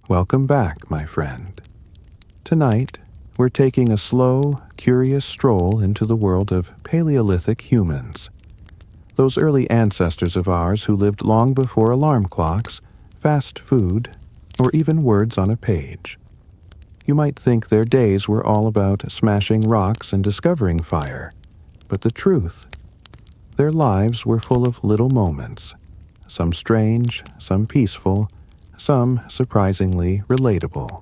Welcome back, my friend. Tonight, we're taking a slow, curious stroll into the world of Paleolithic humans. Those early ancestors of ours who lived long before alarm clocks, fast food, or even words on a page. You might think their days were all about smashing rocks and discovering fire, but the truth, their lives were full of little moments, some strange, some peaceful, some surprisingly relatable.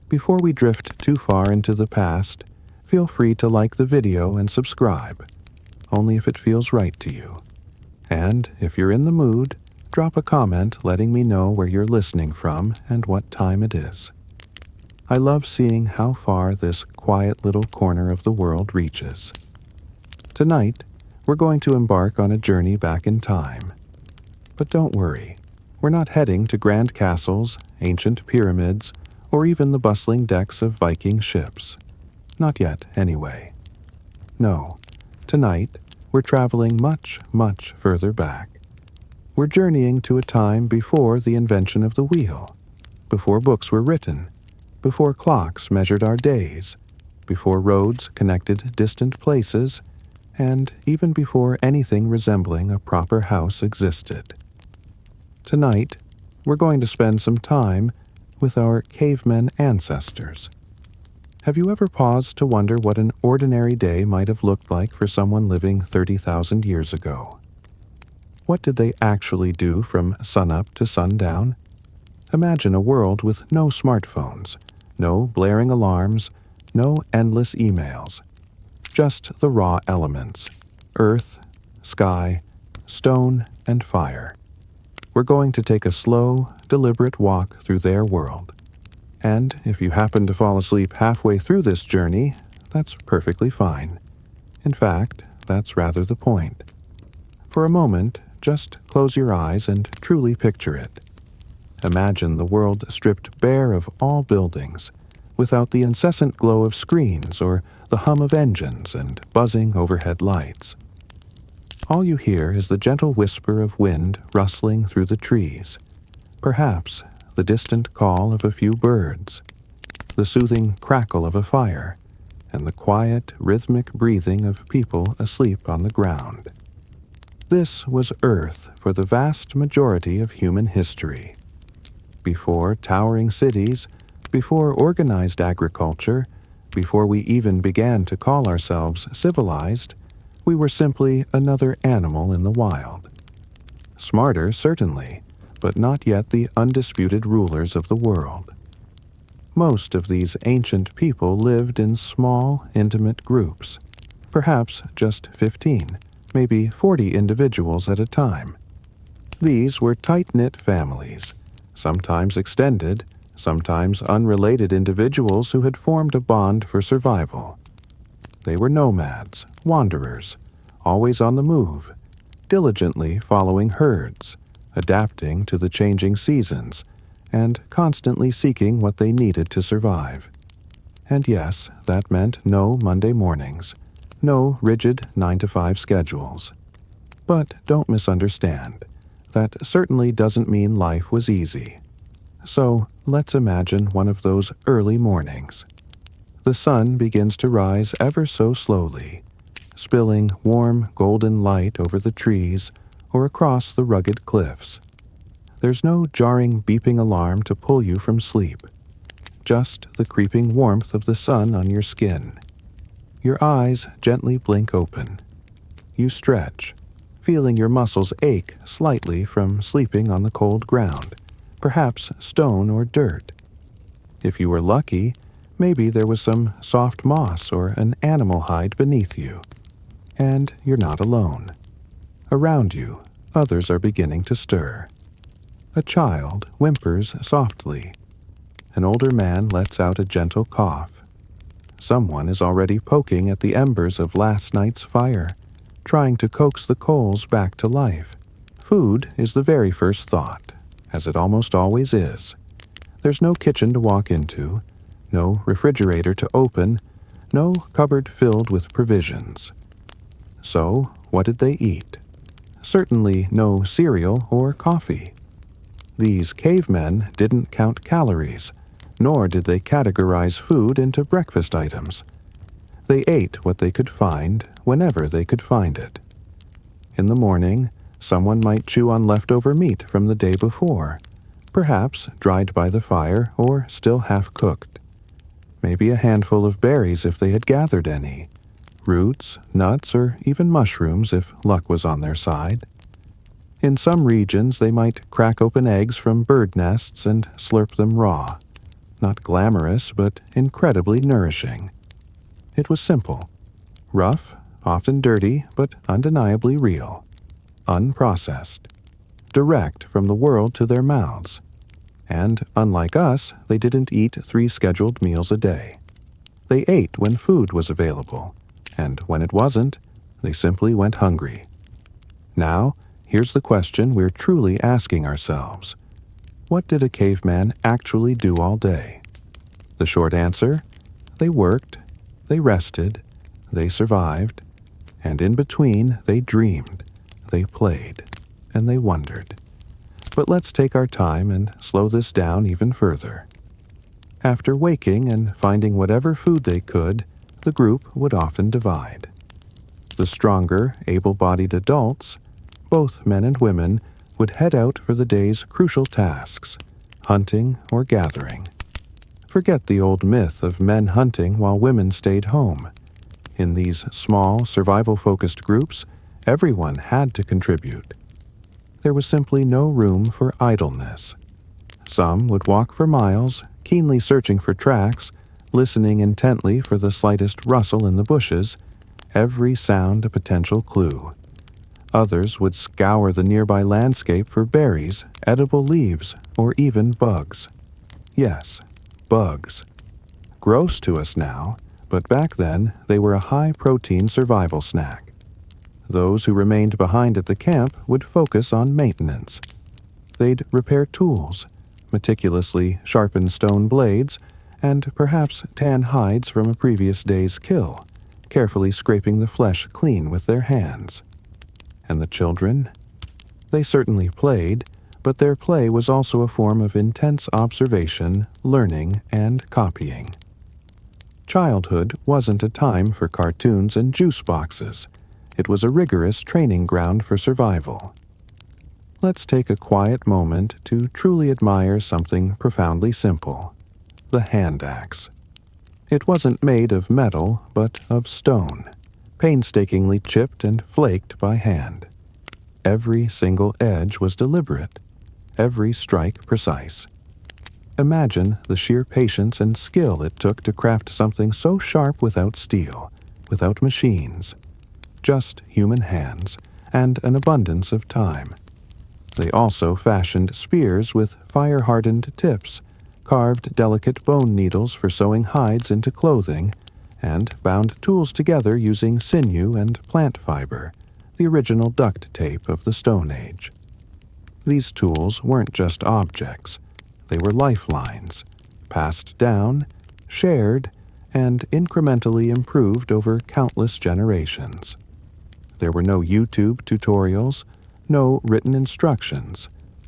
Before we drift too far into the past, feel free to like the video and subscribe, only if it feels right to you. And if you're in the mood, drop a comment letting me know where you're listening from and what time it is. I love seeing how far this quiet little corner of the world reaches. Tonight, we're going to embark on a journey back in time. But don't worry, we're not heading to grand castles, ancient pyramids, or even the bustling decks of Viking ships. Not yet, anyway. No, tonight, we're traveling much, much further back. We're journeying to a time before the invention of the wheel, before books were written, before clocks measured our days, before roads connected distant places, and even before anything resembling a proper house existed. Tonight, we're going to spend some time with our cavemen ancestors. Have you ever paused to wonder what an ordinary day might have looked like for someone living 30,000 years ago? What did they actually do from sunup to sundown? Imagine a world with no smartphones, no blaring alarms, no endless emails. Just the raw elements: earth, sky, stone, and fire. We're going to take a slow, deliberate walk through their world. And if you happen to fall asleep halfway through this journey, that's perfectly fine. In fact, that's rather the point. For a moment, just close your eyes and truly picture it. Imagine the world stripped bare of all buildings, without the incessant glow of screens or the hum of engines and buzzing overhead lights. All you hear is the gentle whisper of wind rustling through the trees, perhaps the distant call of a few birds, the soothing crackle of a fire, and the quiet, rhythmic breathing of people asleep on the ground. This was Earth for the vast majority of human history. Before towering cities, before organized agriculture, before we even began to call ourselves civilized, we were simply another animal in the wild. Smarter, certainly, but not yet the undisputed rulers of the world. Most of these ancient people lived in small, intimate groups, perhaps just 15, maybe 40 individuals at a time. These were tight-knit families, sometimes extended, sometimes unrelated individuals who had formed a bond for survival. They were nomads, wanderers, always on the move, diligently following herds, adapting to the changing seasons, and constantly seeking what they needed to survive. And yes, that meant no Monday mornings, no rigid 9-to-5 schedules. But don't misunderstand. That certainly doesn't mean life was easy. So let's imagine one of those early mornings. The sun begins to rise ever so slowly, spilling warm golden light over the trees or across the rugged cliffs. There's no jarring beeping alarm to pull you from sleep, just the creeping warmth of the sun on your skin. Your eyes gently blink open. You stretch, feeling your muscles ache slightly from sleeping on the cold ground, perhaps stone or dirt. If you were lucky, maybe there was some soft moss or an animal hide beneath you. And you're not alone. Around you, others are beginning to stir. A child whimpers softly. An older man lets out a gentle cough. Someone is already poking at the embers of last night's fire, trying to coax the coals back to life. Food is the very first thought, as it almost always is. There's no kitchen to walk into, no refrigerator to open, no cupboard filled with provisions. So, what did they eat? Certainly no cereal or coffee. These cavemen didn't count calories, nor did they categorize food into breakfast items. They ate what they could find whenever they could find it. In the morning, someone might chew on leftover meat from the day before, perhaps dried by the fire or still half-cooked. Maybe a handful of berries if they had gathered any, roots, nuts, or even mushrooms if luck was on their side. In some regions, they might crack open eggs from bird nests and slurp them raw. Not glamorous, but incredibly nourishing. It was simple. Rough, often dirty, but undeniably real. Unprocessed. Direct from the world to their mouths. And, unlike us, they didn't eat 3 scheduled meals a day. They ate when food was available, and when it wasn't, they simply went hungry. Now, here's the question we're truly asking ourselves. What did a caveman actually do all day? The short answer? They worked, they rested, they survived, and in between they dreamed, they played, and they wondered. But let's take our time and slow this down even further. After waking and finding whatever food they could, the group would often divide. The stronger, able-bodied adults, both men and women, would head out for the day's crucial tasks, hunting or gathering. Forget the old myth of men hunting while women stayed home. In these small, survival-focused groups, everyone had to contribute. There was simply no room for idleness. Some would walk for miles, keenly searching for tracks, listening intently for the slightest rustle in the bushes, every sound a potential clue. Others would scour the nearby landscape for berries, edible leaves, or even bugs. Yes, bugs. Gross to us now, but back then they were a high-protein survival snack. Those who remained behind at the camp would focus on maintenance. They'd repair tools, meticulously sharpen stone blades, and perhaps tan hides from a previous day's kill, carefully scraping the flesh clean with their hands. And the children? They certainly played, but their play was also a form of intense observation, learning, and copying. Childhood wasn't a time for cartoons and juice boxes. It was a rigorous training ground for survival. Let's take a quiet moment to truly admire something profoundly simple: the hand axe. It wasn't made of metal, but of stone, painstakingly chipped and flaked by hand. Every single edge was deliberate, every strike precise. Imagine the sheer patience and skill it took to craft something so sharp without steel, without machines. Just human hands, and an abundance of time. They also fashioned spears with fire-hardened tips, carved delicate bone needles for sewing hides into clothing, and bound tools together using sinew and plant fiber, the original duct tape of the Stone Age. These tools weren't just objects. They were lifelines, passed down, shared, and incrementally improved over countless generations. There were no YouTube tutorials, no written instructions,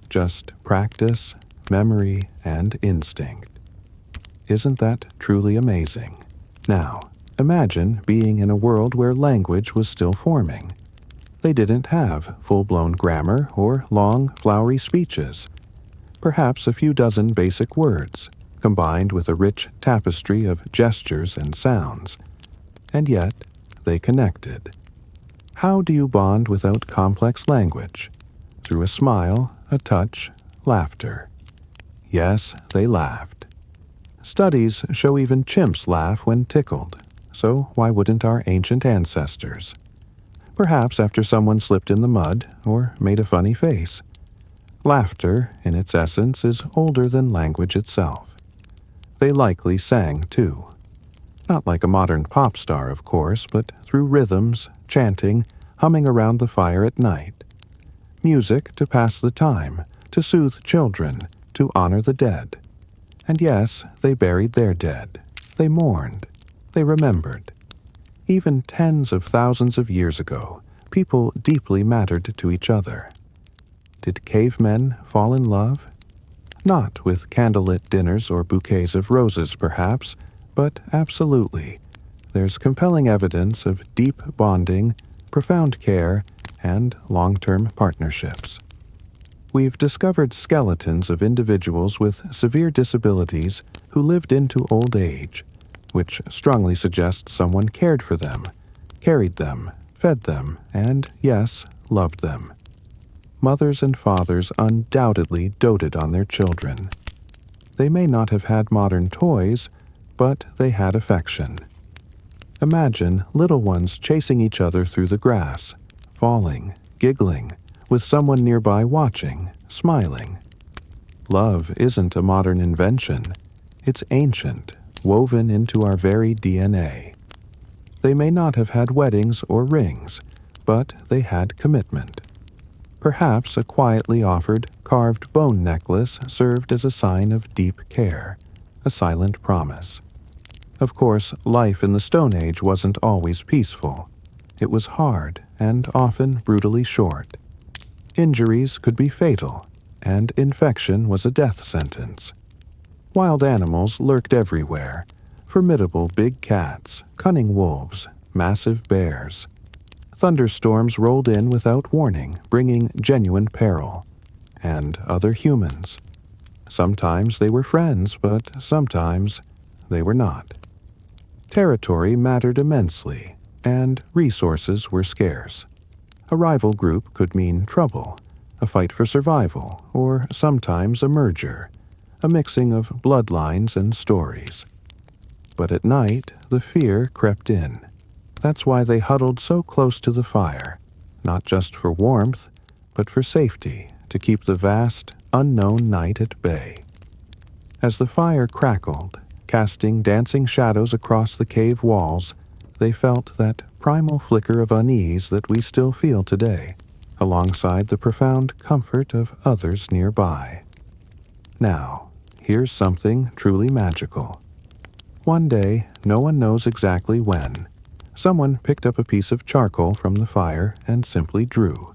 just practice, memory, and instinct. Isn't that truly amazing? Now, imagine being in a world where language was still forming. They didn't have full-blown grammar or long, flowery speeches. Perhaps a few dozen basic words, combined with a rich tapestry of gestures and sounds. And yet, they connected. How do you bond without complex language? Through a smile, a touch, laughter. Yes, they laughed. Studies show even chimps laugh when tickled, so why wouldn't our ancient ancestors? Perhaps after someone slipped in the mud or made a funny face. Laughter, in its essence, is older than language itself. They likely sang, too. Not like a modern pop star, of course, but through rhythms, chanting, humming around the fire at night. Music to pass the time, to soothe children, to honor the dead. And yes, they buried their dead. They mourned. They remembered. Even tens of thousands of years ago, people deeply mattered to each other. Did cavemen fall in love? Not with candlelit dinners or bouquets of roses, perhaps, but absolutely. There's compelling evidence of deep bonding, profound care, and long-term partnerships. We've discovered skeletons of individuals with severe disabilities who lived into old age, which strongly suggests someone cared for them, carried them, fed them, and, yes, loved them. Mothers and fathers undoubtedly doted on their children. They may not have had modern toys, but they had affection. Imagine little ones chasing each other through the grass, falling, giggling, with someone nearby watching, smiling. Love isn't a modern invention. It's ancient, woven into our very DNA. They may not have had weddings or rings, but they had commitment. Perhaps a quietly offered carved bone necklace served as a sign of deep care, a silent promise. Of course, life in the Stone Age wasn't always peaceful. It was hard and often brutally short. Injuries could be fatal, and infection was a death sentence. Wild animals lurked everywhere: formidable big cats, cunning wolves, massive bears. Thunderstorms rolled in without warning, bringing genuine peril. And other humans. Sometimes they were friends, but sometimes they were not. Territory mattered immensely, and resources were scarce. A rival group could mean trouble, a fight for survival, or sometimes a merger, a mixing of bloodlines and stories. But at night, the fear crept in. That's why they huddled so close to the fire, not just for warmth, but for safety, to keep the vast, unknown night at bay. As the fire crackled, casting dancing shadows across the cave walls, they felt that primal flicker of unease that we still feel today, alongside the profound comfort of others nearby. Now, here's something truly magical. One day, no one knows exactly when, someone picked up a piece of charcoal from the fire and simply drew,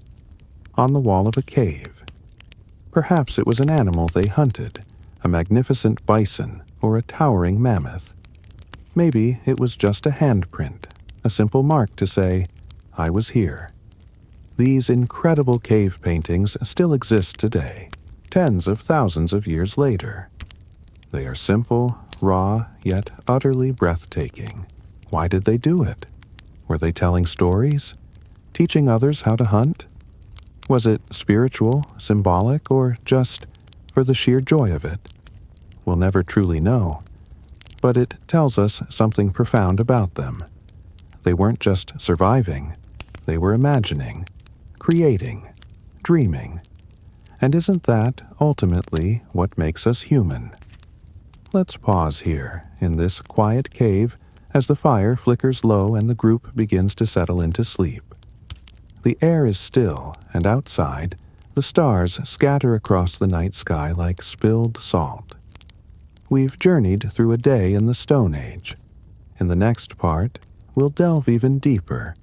on the wall of a cave. Perhaps it was an animal they hunted, a magnificent bison or a towering mammoth. Maybe it was just a handprint, a simple mark to say, "I was here." These incredible cave paintings still exist today, tens of thousands of years later. They are simple, raw, yet utterly breathtaking. Why did they do it? Were they telling stories? Teaching others how to hunt? Was it spiritual, symbolic, or just for the sheer joy of it? We'll never truly know. But it tells us something profound about them. They weren't just surviving. They were imagining, creating, dreaming. And isn't that ultimately what makes us human? Let's pause here, in this quiet cave, as the fire flickers low and the group begins to settle into sleep. The air is still, and outside, the stars scatter across the night sky like spilled salt. We've journeyed through a day in the Stone Age. In the next part, we'll delve even deeper,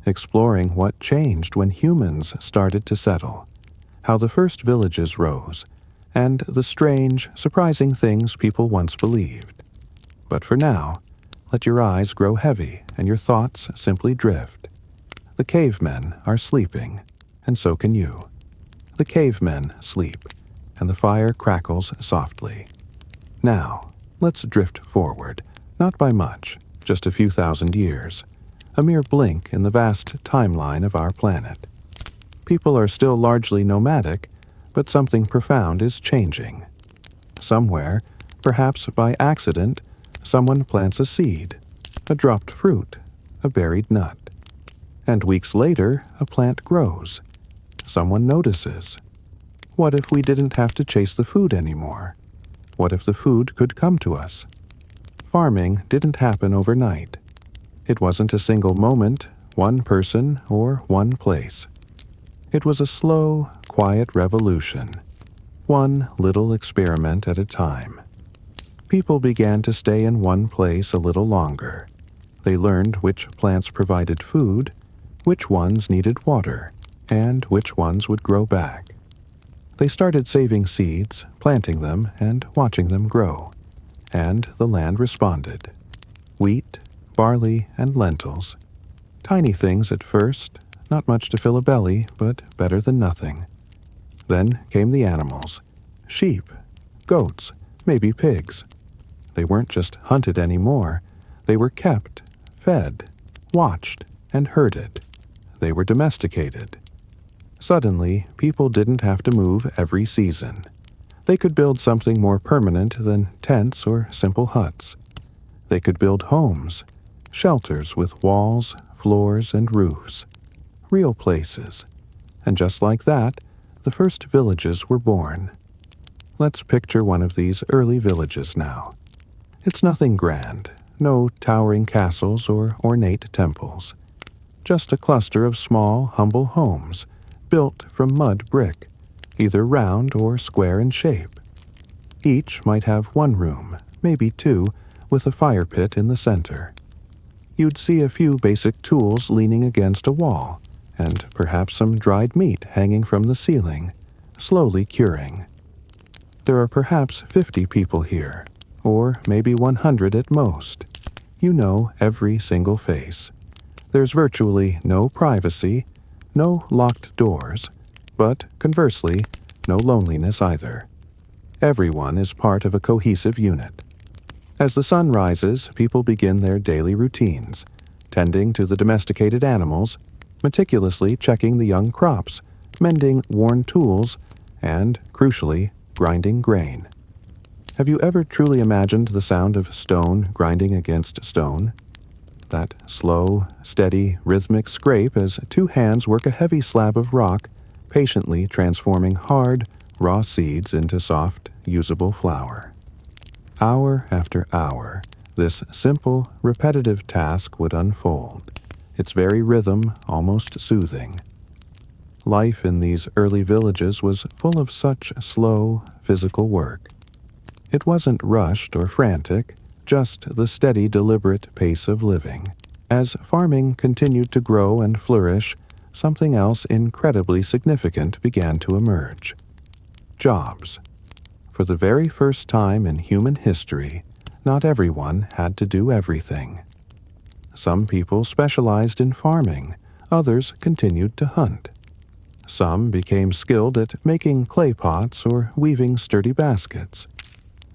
exploring what changed when humans started to settle, how the first villages rose, and the strange, surprising things people once believed. But for now, let your eyes grow heavy and your thoughts simply drift. The cavemen are sleeping, and so can you. The cavemen sleep, and the fire crackles softly. Now, let's drift forward, not by much, just a few thousand years, a mere blink in the vast timeline of our planet. People are still largely nomadic, but something profound is changing. Somewhere, perhaps by accident, someone plants a seed, a dropped fruit, a buried nut. And weeks later, a plant grows. Someone notices. What if we didn't have to chase the food anymore? What if the food could come to us? Farming didn't happen overnight. It wasn't a single moment, one person, or one place. It was a slow, quiet revolution, one little experiment at a time. People began to stay in one place a little longer. They learned which plants provided food, which ones needed water, and which ones would grow back. They started saving seeds, planting them, and watching them grow. And the land responded. Wheat, barley, and lentils. Tiny things at first, not much to fill a belly, but better than nothing. Then came the animals. Sheep, goats, maybe pigs. They weren't just hunted anymore. They were kept, fed, watched, and herded. They were domesticated. Suddenly, people didn't have to move every season. They could build something more permanent than tents or simple huts. They could build homes, shelters with walls, floors, and roofs. Real places. And just like that, the first villages were born. Let's picture one of these early villages now. It's nothing grand, no towering castles or ornate temples. Just a cluster of small, humble homes, built from mud brick, either round or square in shape. Each might have one room, maybe two, with a fire pit in the center. You'd see a few basic tools leaning against a wall, and perhaps some dried meat hanging from the ceiling, slowly curing. There are perhaps 50 people here, or maybe 100 at most. You know every single face. There's virtually no privacy, no locked doors, but conversely, no loneliness either. Everyone is part of a cohesive unit. As the sun rises, people begin their daily routines, tending to the domesticated animals, meticulously checking the young crops, mending worn tools, and, crucially, grinding grain. Have you ever truly imagined the sound of stone grinding against stone? That slow, steady, rhythmic scrape as two hands work a heavy slab of rock, patiently transforming hard, raw seeds into soft, usable flour. Hour after hour, this simple, repetitive task would unfold, its very rhythm almost soothing. Life in these early villages was full of such slow, physical work. It wasn't rushed or frantic, just the steady, deliberate pace of living. As farming continued to grow and flourish, something else incredibly significant began to emerge. Jobs. For the very first time in human history, not everyone had to do everything. Some people specialized in farming, others continued to hunt. Some became skilled at making clay pots or weaving sturdy baskets.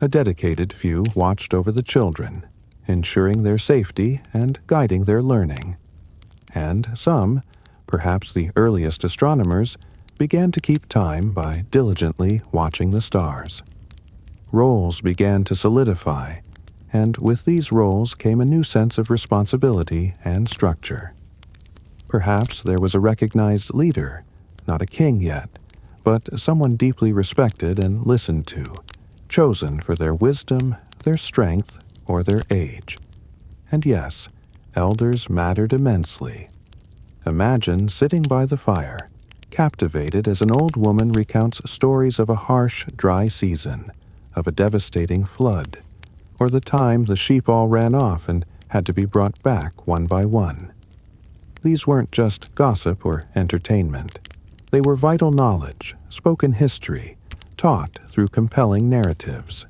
A dedicated few watched over the children, ensuring their safety and guiding their learning. And some, perhaps the earliest astronomers, began to keep time by diligently watching the stars. Roles began to solidify, and with these roles came a new sense of responsibility and structure. Perhaps there was a recognized leader, not a king yet, but someone deeply respected and listened to, chosen for their wisdom, their strength, or their age. And yes, elders mattered immensely. Imagine sitting by the fire, captivated as an old woman recounts stories of a harsh, dry season, of a devastating flood, or the time the sheep all ran off and had to be brought back one by one. These weren't just gossip or entertainment. They were vital knowledge, spoken history, taught through compelling narratives.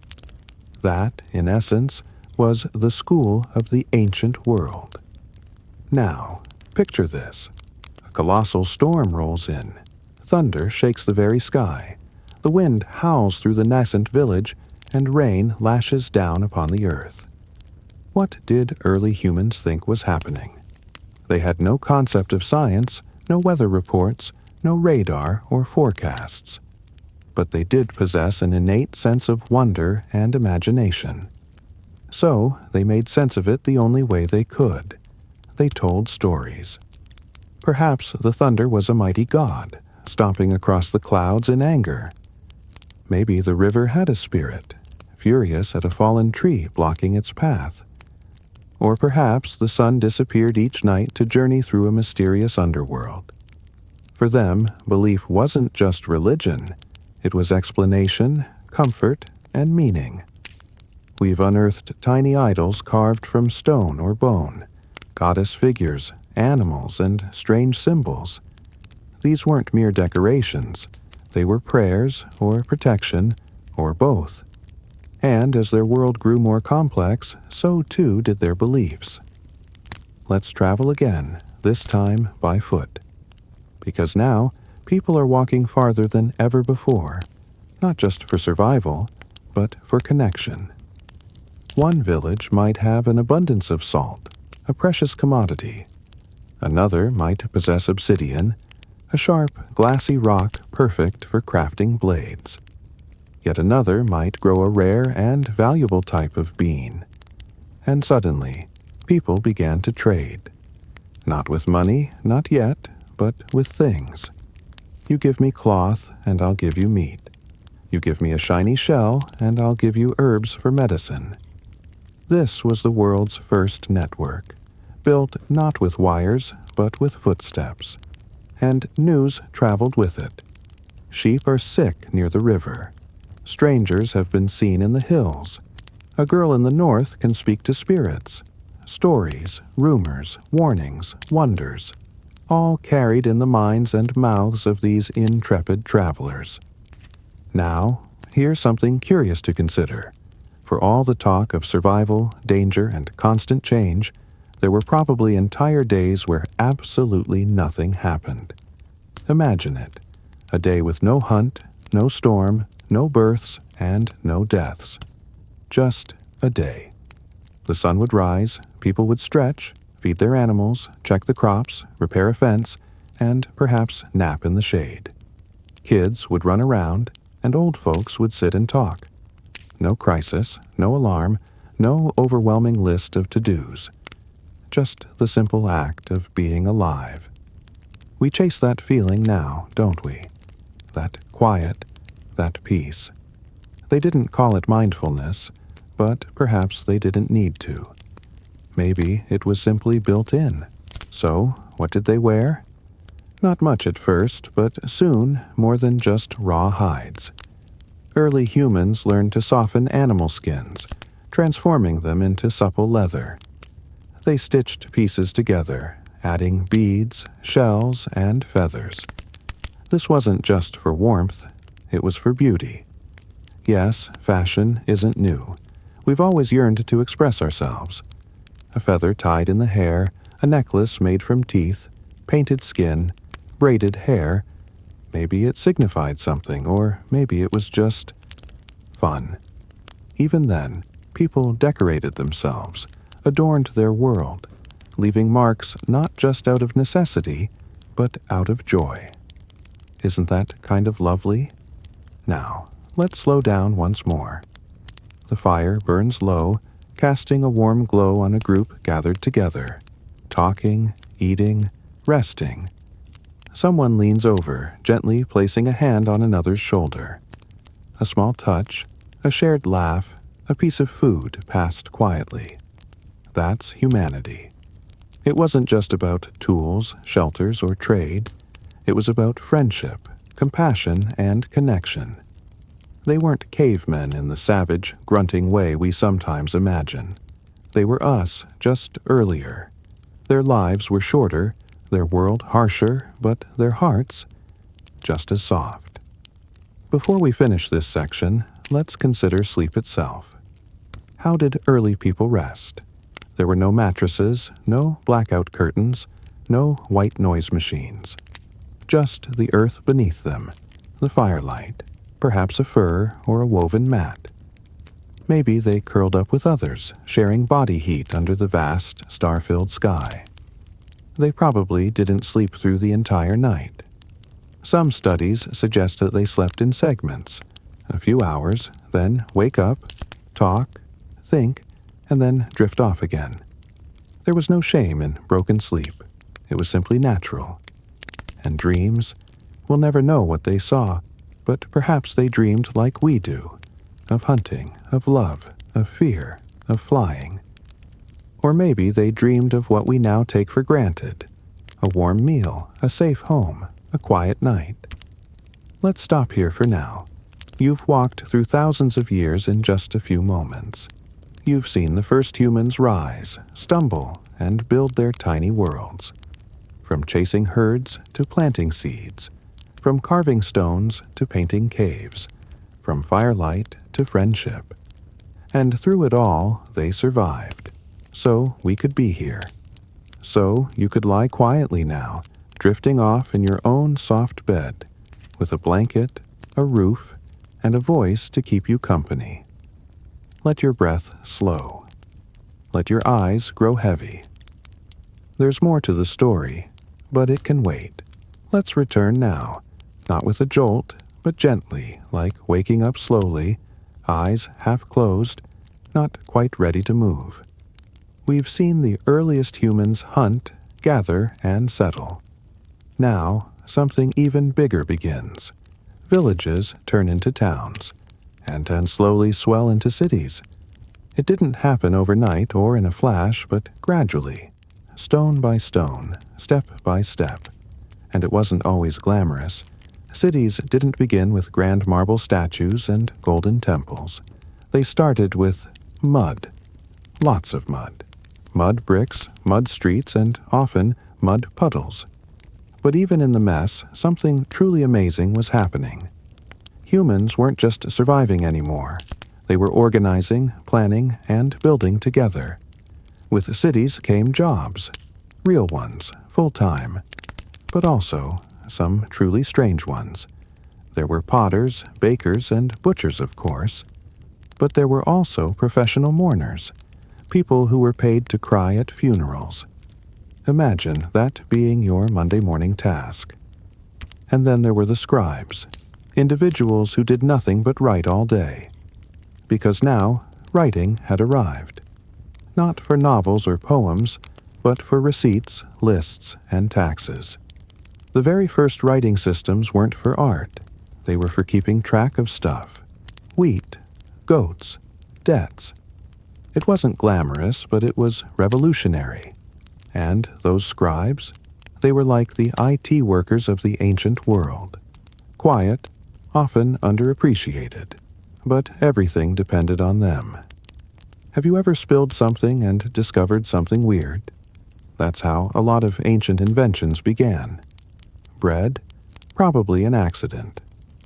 That, in essence, was the school of the ancient world. Now, picture this. A colossal storm rolls in. Thunder shakes the very sky. The wind howls through the nascent village, and rain lashes down upon the earth. What did early humans think was happening? They had no concept of science, no weather reports, no radar or forecasts. But they did possess an innate sense of wonder and imagination. So they made sense of it the only way they could. They told stories. Perhaps the thunder was a mighty god, stomping across the clouds in anger. Maybe the river had a spirit, furious at a fallen tree blocking its path. Or perhaps the sun disappeared each night to journey through a mysterious underworld. For them, belief wasn't just religion. It was explanation, comfort, and meaning. We've unearthed tiny idols carved from stone or bone, goddess figures, animals, and strange symbols. These weren't mere decorations. They were prayers or protection or both. And as their world grew more complex, so too did their beliefs. Let's travel again, this time by foot. Because now, people are walking farther than ever before, not just for survival, but for connection. One village might have an abundance of salt, a precious commodity. Another might possess obsidian, a sharp, glassy rock perfect for crafting blades. Yet another might grow a rare and valuable type of bean. And suddenly, people began to trade. Not with money, not yet, but with things. You give me cloth, and I'll give you meat. You give me a shiny shell, and I'll give you herbs for medicine. This was the world's first network, built not with wires, but with footsteps. And news traveled with it. Sheep are sick near the river. Strangers have been seen in the hills. A girl in the north can speak to spirits. Stories, rumors, warnings, wonders, all carried in the minds and mouths of these intrepid travelers. Now, here's something curious to consider. For all the talk of survival, danger, and constant change, there were probably entire days where absolutely nothing happened. Imagine it. A day with no hunt, no storm, no births, and no deaths. Just a day. The sun would rise, people would stretch, feed their animals, check the crops, repair a fence, and perhaps nap in the shade. Kids would run around, and old folks would sit and talk. No crisis, no alarm, no overwhelming list of to-dos. Just the simple act of being alive. We chase that feeling now, don't we? That quiet, that peace. They didn't call it mindfulness, but perhaps they didn't need to. Maybe it was simply built in. So, what did they wear? Not much at first, but soon more than just raw hides. Early humans learned to soften animal skins, transforming them into supple leather. They stitched pieces together, adding beads, shells, and feathers. This wasn't just for warmth, it was for beauty. Yes, fashion isn't new. We've always yearned to express ourselves. A feather tied in the hair, a necklace made from teeth, painted skin, braided hair. Maybe it signified something, or maybe it was just fun. Even then, people decorated themselves, adorned their world, leaving marks not just out of necessity, but out of joy. Isn't that kind of lovely? Now, let's slow down once more. The fire burns low, casting a warm glow on a group gathered together, talking, eating, resting. Someone leans over, gently placing a hand on another's shoulder. A small touch, a shared laugh, a piece of food passed quietly. That's humanity. It wasn't just about tools, shelters, or trade. It was about friendship, compassion, and connection. They weren't cavemen in the savage, grunting way we sometimes imagine. They were us, just earlier. Their lives were shorter, their world harsher, but their hearts just as soft. Before we finish this section, let's consider sleep itself. How did early people rest? There were no mattresses, no blackout curtains, no white noise machines. Just the earth beneath them, the firelight, perhaps a fur or a woven mat. Maybe they curled up with others, sharing body heat under the vast, star-filled sky. They probably didn't sleep through the entire night. Some studies suggest that they slept in segments, a few hours, then wake up, talk, think, and then drift off again. There was no shame in broken sleep. It was simply natural. And dreams? We'll never know what they saw, but perhaps they dreamed like we do, of hunting, of love, of fear, of flying. Or maybe they dreamed of what we now take for granted, a warm meal, a safe home, a quiet night. Let's stop here for now. You've walked through thousands of years in just a few moments. You've seen the first humans rise, stumble, and build their tiny worlds. From chasing herds to planting seeds, from carving stones to painting caves, from firelight to friendship. And through it all, they survived. So we could be here. So you could lie quietly now, drifting off in your own soft bed, with a blanket, a roof, and a voice to keep you company. Let your breath slow. Let your eyes grow heavy. There's more to the story, but it can wait. Let's return now, not with a jolt, but gently, like waking up slowly, eyes half closed, not quite ready to move. We've seen the earliest humans hunt, gather, and settle. Now, something even bigger begins. Villages turn into towns, and then slowly swell into cities. It didn't happen overnight or in a flash, but gradually, stone by stone, step by step. And it wasn't always glamorous. Cities didn't begin with grand marble statues and golden temples. They started with mud. Lots of mud. Mud bricks, mud streets, and often mud puddles. But even in the mess, something truly amazing was happening. Humans weren't just surviving anymore. They were organizing, planning, and building together. With cities came jobs. Real ones, full-time. But also some truly strange ones. There were potters, bakers, and butchers, of course. But there were also professional mourners, people who were paid to cry at funerals. Imagine that being your Monday morning task. And then there were the scribes, individuals who did nothing but write all day. Because now, writing had arrived. Not for novels or poems, but for receipts, lists, and taxes. The very first writing systems weren't for art. They were for keeping track of stuff. Wheat, goats, debts. It wasn't glamorous, but it was revolutionary. And those scribes, they were like the IT workers of the ancient world. Quiet, often underappreciated, but everything depended on them. Have you ever spilled something and discovered something weird? That's how a lot of ancient inventions began. Bread? Probably an accident.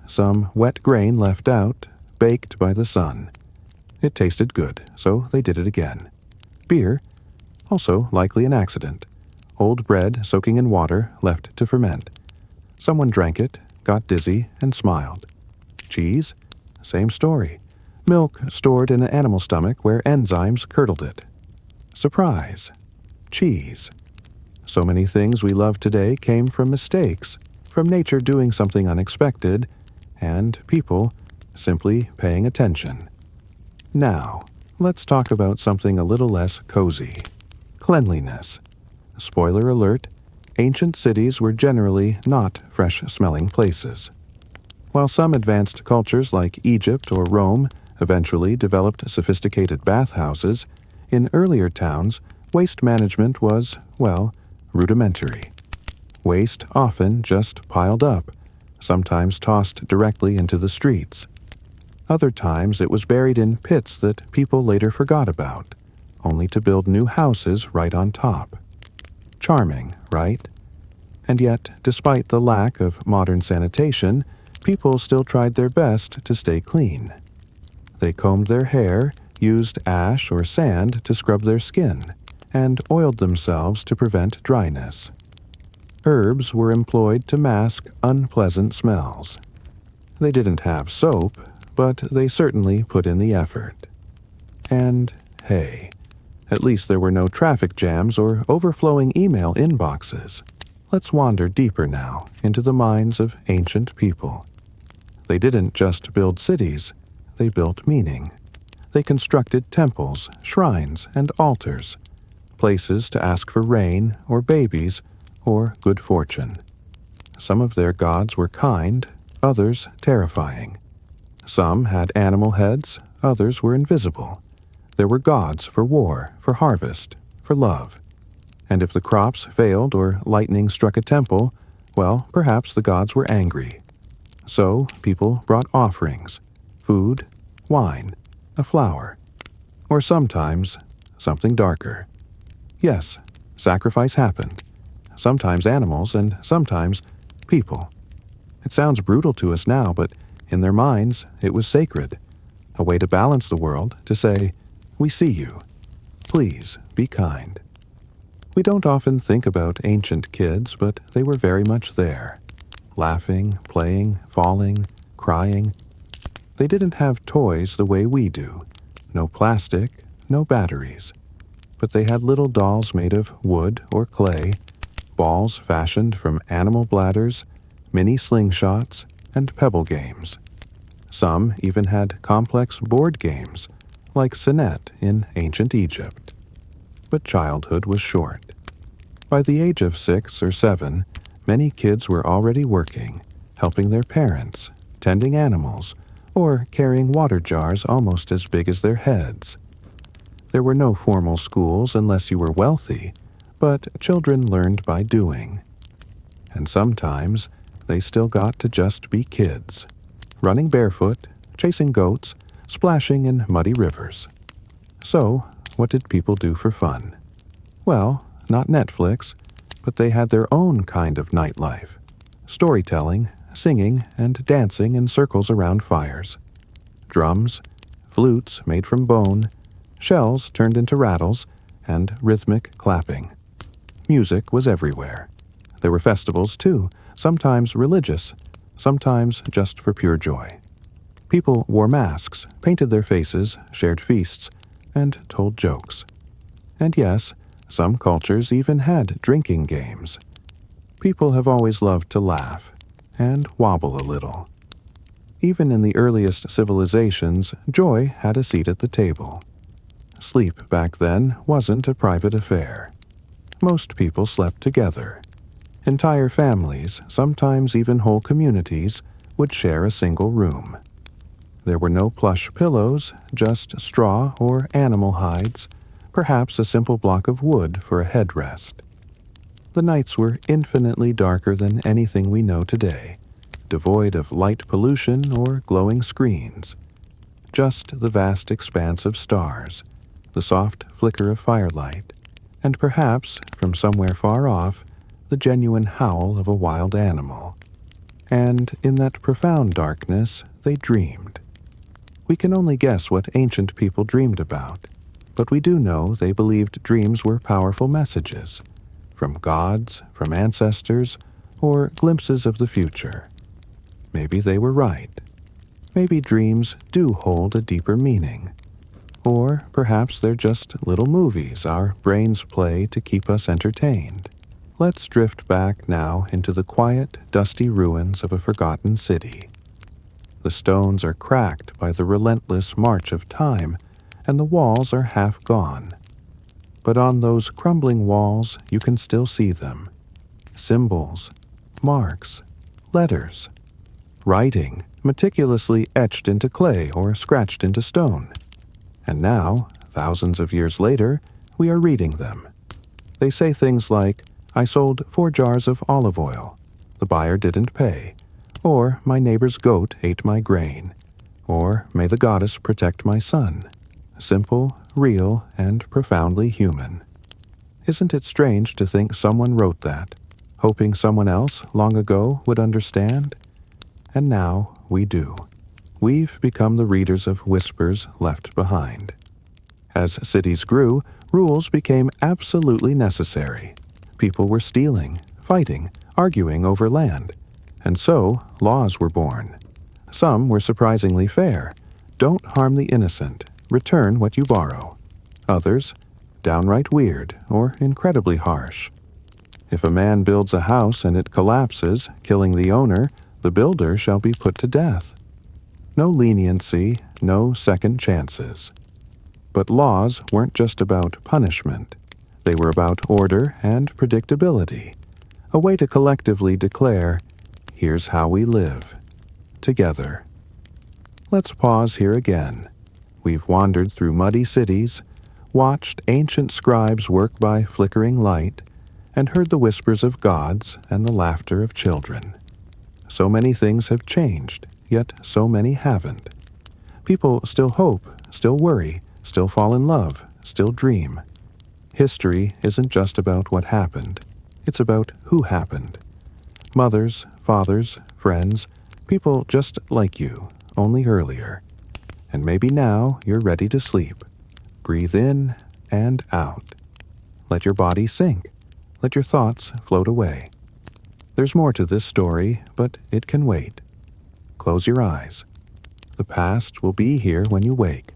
Some wet grain left out, baked by the sun. It tasted good, so they did it again. Beer? Also likely an accident. Old bread soaking in water left to ferment. Someone drank it, got dizzy, and smiled. Cheese? Same story. Milk stored in an animal stomach where enzymes curdled it. Surprise. Cheese. So many things we love today came from mistakes, from nature doing something unexpected, and people simply paying attention. Now, let's talk about something a little less cozy. Cleanliness. Spoiler alert, ancient cities were generally not fresh-smelling places. While some advanced cultures like Egypt or Rome eventually developed sophisticated bathhouses, in earlier towns, waste management was, well, rudimentary. Waste often just piled up, sometimes tossed directly into the streets. Other times it was buried in pits that people later forgot about, only to build new houses right on top. Charming, right? And yet, despite the lack of modern sanitation, people still tried their best to stay clean. They combed their hair, used ash or sand to scrub their skin, and oiled themselves to prevent dryness. Herbs were employed to mask unpleasant smells. They didn't have soap, but they certainly put in the effort. And, hey, at least there were no traffic jams or overflowing email inboxes. Let's wander deeper now into the minds of ancient people. They didn't just build cities, they built meaning. They constructed temples, shrines, and altars, places to ask for rain or babies or good fortune. Some of their gods were kind, others terrifying. Some had animal heads, others were invisible. There were gods for war, for harvest, for love. And if the crops failed or lightning struck a temple, well, perhaps the gods were angry. So people brought offerings, food, wine, a flower, or sometimes something darker. Yes, sacrifice happened. Sometimes animals and sometimes people. It sounds brutal to us now, but in their minds, it was sacred. A way to balance the world, to say, "We see you. Please, be kind." We don't often think about ancient kids, but they were very much there. Laughing, playing, falling, crying. They didn't have toys the way we do. No plastic, no batteries. But they had little dolls made of wood or clay, balls fashioned from animal bladders, mini slingshots, and pebble games. Some even had complex board games, like Senet in ancient Egypt. But childhood was short. By the age of 6 or 7, many kids were already working, helping their parents, tending animals, or carrying water jars almost as big as their heads. There were no formal schools unless you were wealthy, but children learned by doing. And sometimes they still got to just be kids, running barefoot, chasing goats, splashing in muddy rivers. So, what did people do for fun? Well, not Netflix, but they had their own kind of nightlife. Storytelling, singing, and dancing in circles around fires. Drums, flutes made from bone, shells turned into rattles, and rhythmic clapping. Music was everywhere. There were festivals, too, sometimes religious, sometimes just for pure joy. People wore masks, painted their faces, shared feasts, and told jokes. And yes, some cultures even had drinking games. People have always loved to laugh and wobble a little. Even in the earliest civilizations, joy had a seat at the table. Sleep back then wasn't a private affair. Most people slept together. Entire families, sometimes even whole communities, would share a single room. There were no plush pillows, just straw or animal hides, perhaps a simple block of wood for a headrest. The nights were infinitely darker than anything we know today, devoid of light pollution or glowing screens. Just the vast expanse of stars, the soft flicker of firelight, and perhaps, from somewhere far off, the genuine howl of a wild animal. And in that profound darkness, they dreamed. We can only guess what ancient people dreamed about, but we do know they believed dreams were powerful messages, from gods, from ancestors, or glimpses of the future. Maybe they were right. Maybe dreams do hold a deeper meaning. Or perhaps they're just little movies our brains play to keep us entertained. Let's drift back now into the quiet, dusty ruins of a forgotten city. The stones are cracked by the relentless march of time, and the walls are half gone. But on those crumbling walls you can still see them. Symbols, marks, letters, writing meticulously etched into clay or scratched into stone. And now, thousands of years later, we are reading them. They say things like, "I sold 4 jars of olive oil. The buyer didn't pay." Or, "My neighbor's goat ate my grain." Or, "May the goddess protect my son." Simple, real, and profoundly human. Isn't it strange to think someone wrote that, hoping someone else long ago would understand? And now we do. We've become the readers of whispers left behind. As cities grew, rules became absolutely necessary. People were stealing, fighting, arguing over land. And so, laws were born. Some were surprisingly fair. Don't harm the innocent. Return what you borrow. Others, downright weird or incredibly harsh. If a man builds a house and it collapses, killing the owner, the builder shall be put to death. No leniency, no second chances. But laws weren't just about punishment. They were about order and predictability, a way to collectively declare, here's how we live, together. Let's pause here again. We've wandered through muddy cities, watched ancient scribes work by flickering light, and heard the whispers of gods and the laughter of children. So many things have changed, yet so many haven't. People still hope, still worry, still fall in love, still dream. History isn't just about what happened. It's about who happened. mothers, fathers, friends, people just like you, only earlier. And maybe now you're ready to sleep. Breathe in and out. Let your body sink. Let your thoughts float away. There's more to this story, but it can wait. Close your eyes. The past will be here when you wake.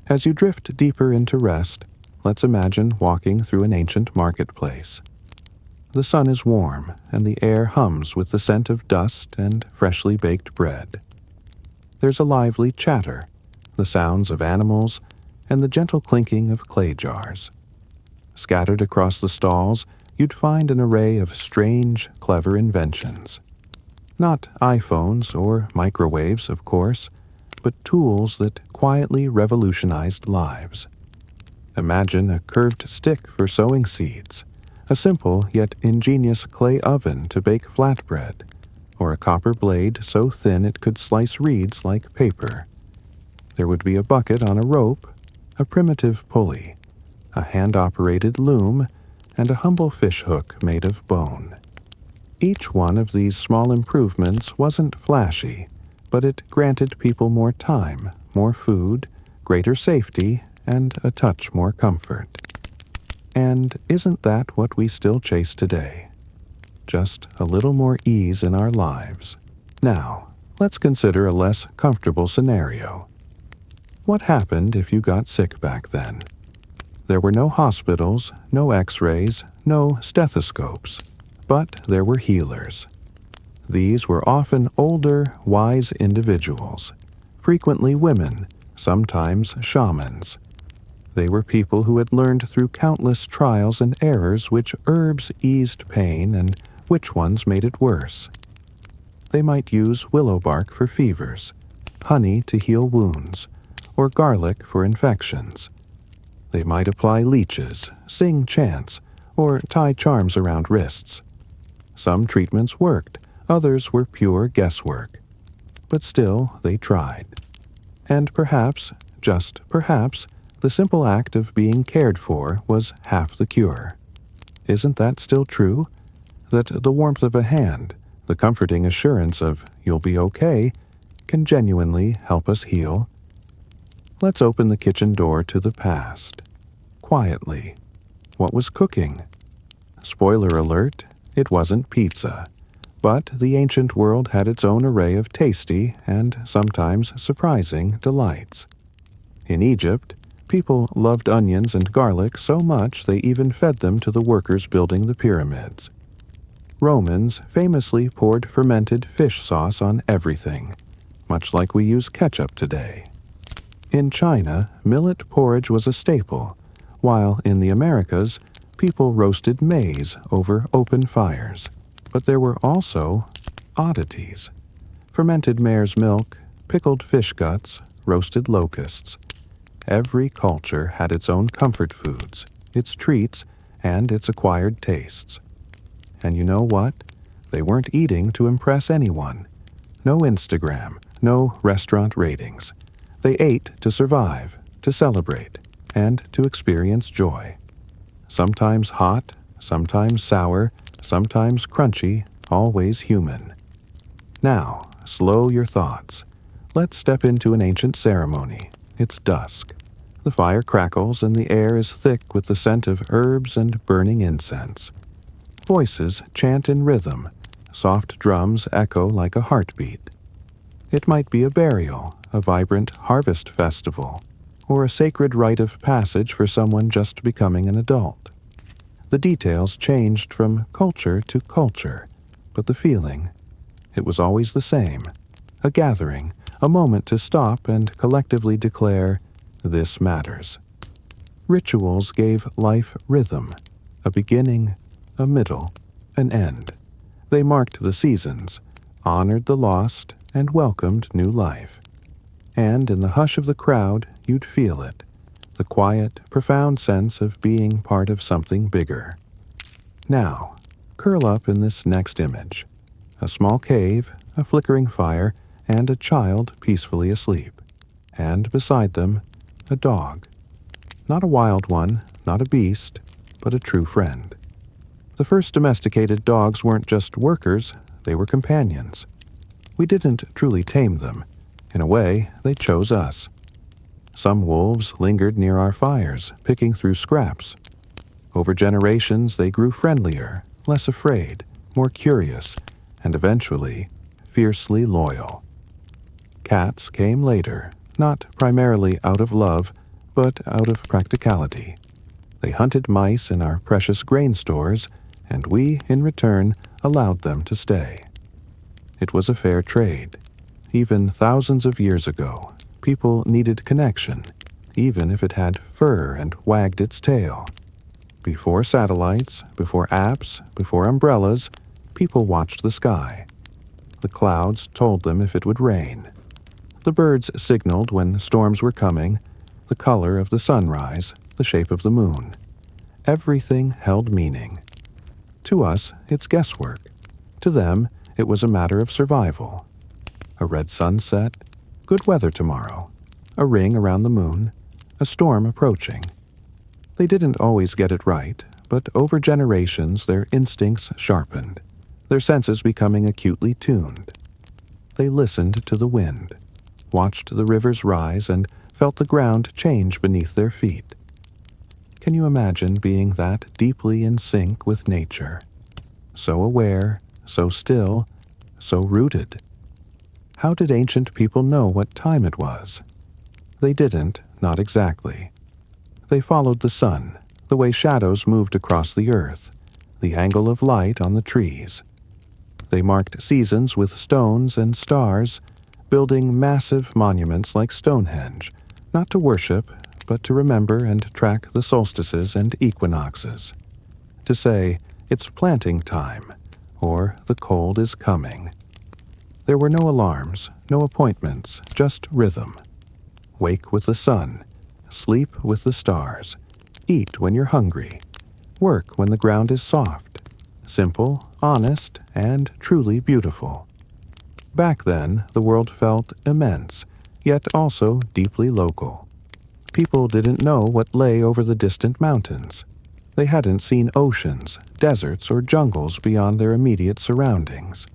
As you drift deeper into rest, let's imagine walking through an ancient marketplace. The sun is warm, and the air hums with the scent of dust and freshly baked bread. There's a lively chatter, the sounds of animals, and the gentle clinking of clay jars. Scattered across the stalls, you'd find an array of strange, clever inventions. Not iPhones or microwaves, of course, but tools that quietly revolutionized lives. Imagine a curved stick for sowing seeds, a simple yet ingenious clay oven to bake flatbread, or a copper blade so thin it could slice reeds like paper. There would be a bucket on a rope, a primitive pulley, a hand-operated loom, and a humble fish hook made of bone. Each one of these small improvements wasn't flashy, but it granted people more time, more food, greater safety, and a touch more comfort. And isn't that what we still chase today? Just a little more ease in our lives. Now, let's consider a less comfortable scenario. What happened if you got sick back then? There were no hospitals, no x-rays, no stethoscopes, but there were healers. These were often older, wise individuals, frequently women, sometimes shamans. They were people who had learned through countless trials and errors which herbs eased pain and which ones made it worse. They might use willow bark for fevers, honey to heal wounds, or garlic for infections. They might apply leeches, sing chants, or tie charms around wrists. Some treatments worked, others were pure guesswork. But still, they tried. And perhaps, just perhaps, the simple act of being cared for was half the cure. Isn't that still true? That the warmth of a hand, the comforting assurance of "you'll be okay," can genuinely help us heal? Let's open the kitchen door to the past. Quietly. What was cooking? Spoiler alert, it wasn't pizza. But the ancient world had its own array of tasty and sometimes surprising delights. In Egypt, people loved onions and garlic so much they even fed them to the workers building the pyramids. Romans famously poured fermented fish sauce on everything, much like we use ketchup today. In China, millet porridge was a staple, while in the Americas, people roasted maize over open fires. But there were also oddities. Fermented mare's milk, pickled fish guts, roasted locusts. Every culture had its own comfort foods, its treats, and its acquired tastes. And you know what? They weren't eating to impress anyone. No Instagram, no restaurant ratings. They ate to survive, to celebrate, and to experience joy. Sometimes hot, sometimes sour, sometimes crunchy, always human. Now, slow your thoughts. Let's step into an ancient ceremony. It's dusk. The fire crackles and the air is thick with the scent of herbs and burning incense. Voices chant in rhythm. Soft drums echo like a heartbeat. It might be a burial, a vibrant harvest festival, or a sacred rite of passage for someone just becoming an adult. The details changed from culture to culture, but the feeling, it was always the same. A gathering, a moment to stop and collectively declare, "This matters." Rituals gave life rhythm, a beginning, a middle, an end. They marked the seasons, honored the lost, and welcomed new life. And in the hush of the crowd, you'd feel it, the quiet, profound sense of being part of something bigger. Now, curl up in this next image. A small cave, a flickering fire, and a child peacefully asleep. And beside them, a dog. Not a wild one, not a beast, but a true friend. The first domesticated dogs weren't just workers, they were companions. We didn't truly tame them. In a way, they chose us. Some wolves lingered near our fires, picking through scraps. Over generations, they grew friendlier, less afraid, more curious, and eventually, fiercely loyal. Cats came later, not primarily out of love, but out of practicality. They hunted mice in our precious grain stores, and we, in return, allowed them to stay. It was a fair trade. Even thousands of years ago, people needed connection, even if it had fur and wagged its tail. Before satellites, before apps, before umbrellas, people watched the sky. The clouds told them if it would rain. The birds signaled when storms were coming, the color of the sunrise, the shape of the moon. Everything held meaning. To us, it's guesswork. To them, it was a matter of survival. A red sunset, good weather tomorrow, a ring around the moon, a storm approaching. They didn't always get it right, but over generations their instincts sharpened, their senses becoming acutely tuned. They listened to the wind, watched the rivers rise, and felt the ground change beneath their feet. Can you imagine being that deeply in sync with nature? So aware, so still, so rooted. How did ancient people know what time it was? They didn't, not exactly. They followed the sun, the way shadows moved across the earth, the angle of light on the trees. They marked seasons with stones and stars, building massive monuments like Stonehenge, not to worship, but to remember and track the solstices and equinoxes. To say, it's planting time, or the cold is coming. There were no alarms, no appointments, just rhythm. Wake with the sun, sleep with the stars, eat when you're hungry, work when the ground is soft, simple, honest, and truly beautiful. Back then, the world felt immense, yet also deeply local. People didn't know what lay over the distant mountains. They hadn't seen oceans, deserts, or jungles beyond their immediate surroundings.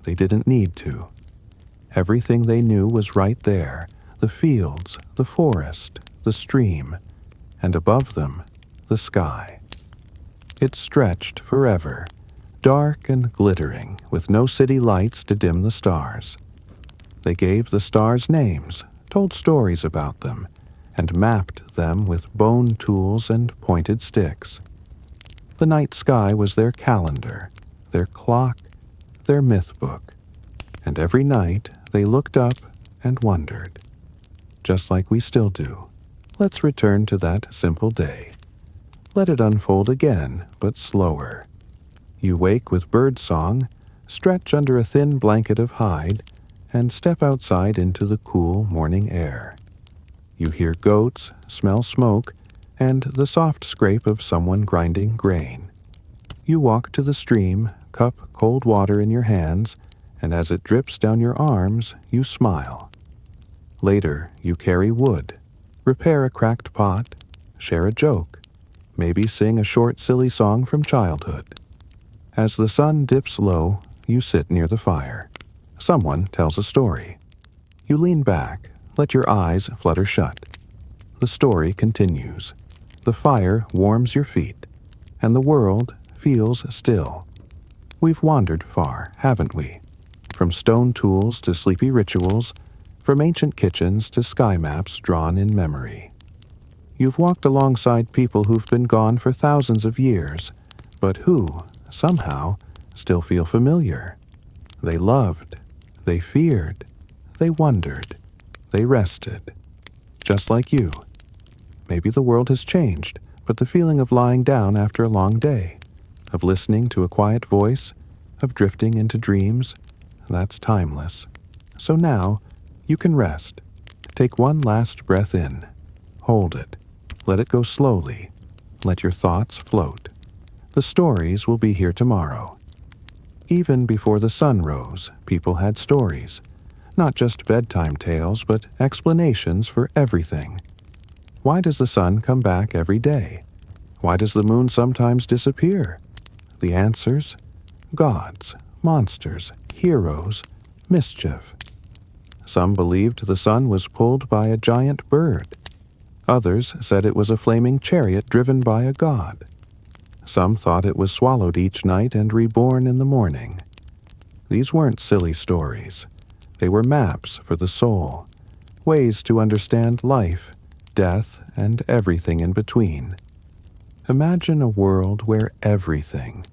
They didn't need to. Everything they knew was right there, the fields, the forest, the stream, and above them, the sky. It stretched forever, dark and glittering, with no city lights to dim the stars. They gave the stars names, told stories about them, and mapped them with bone tools and pointed sticks. The night sky was their calendar, their clock, their myth book, and every night they looked up and wondered. Just like we still do, let's return to that simple day. Let it unfold again, but slower. You wake with birdsong, stretch under a thin blanket of hide, and step outside into the cool morning air. You hear goats, smell smoke, and the soft scrape of someone grinding grain. You walk to the stream, cup cold water in your hands, and as it drips down your arms, you smile. Later, you carry wood, repair a cracked pot, share a joke, maybe sing a short silly song from childhood. As the sun dips low, you sit near the fire. Someone tells a story. You lean back, let your eyes flutter shut. The story continues. The fire warms your feet, and the world feels still. We've wandered far, haven't we? From stone tools to sleepy rituals, from ancient kitchens to sky maps drawn in memory. You've walked alongside people who've been gone for thousands of years, but who, somehow, still feel familiar. They loved, they feared, they wondered, they rested. Just like you. Maybe the world has changed, but the feeling of lying down after a long day, of listening to a quiet voice, of drifting into dreams, that's timeless. So now, you can rest. Take one last breath in. Hold it. Let it go slowly. Let your thoughts float. The stories will be here tomorrow. Even before the sun rose, people had stories. Not just bedtime tales, but explanations for everything. Why does the sun come back every day? Why does the moon sometimes disappear? the answers? Gods, monsters, heroes, mischief. Some believed the sun was pulled by a giant bird. Others said it was a flaming chariot driven by a god. Some thought it was swallowed each night and reborn in the morning. These weren't silly stories. They were maps for the soul, ways to understand life, death, and everything in between. Imagine a world where everything,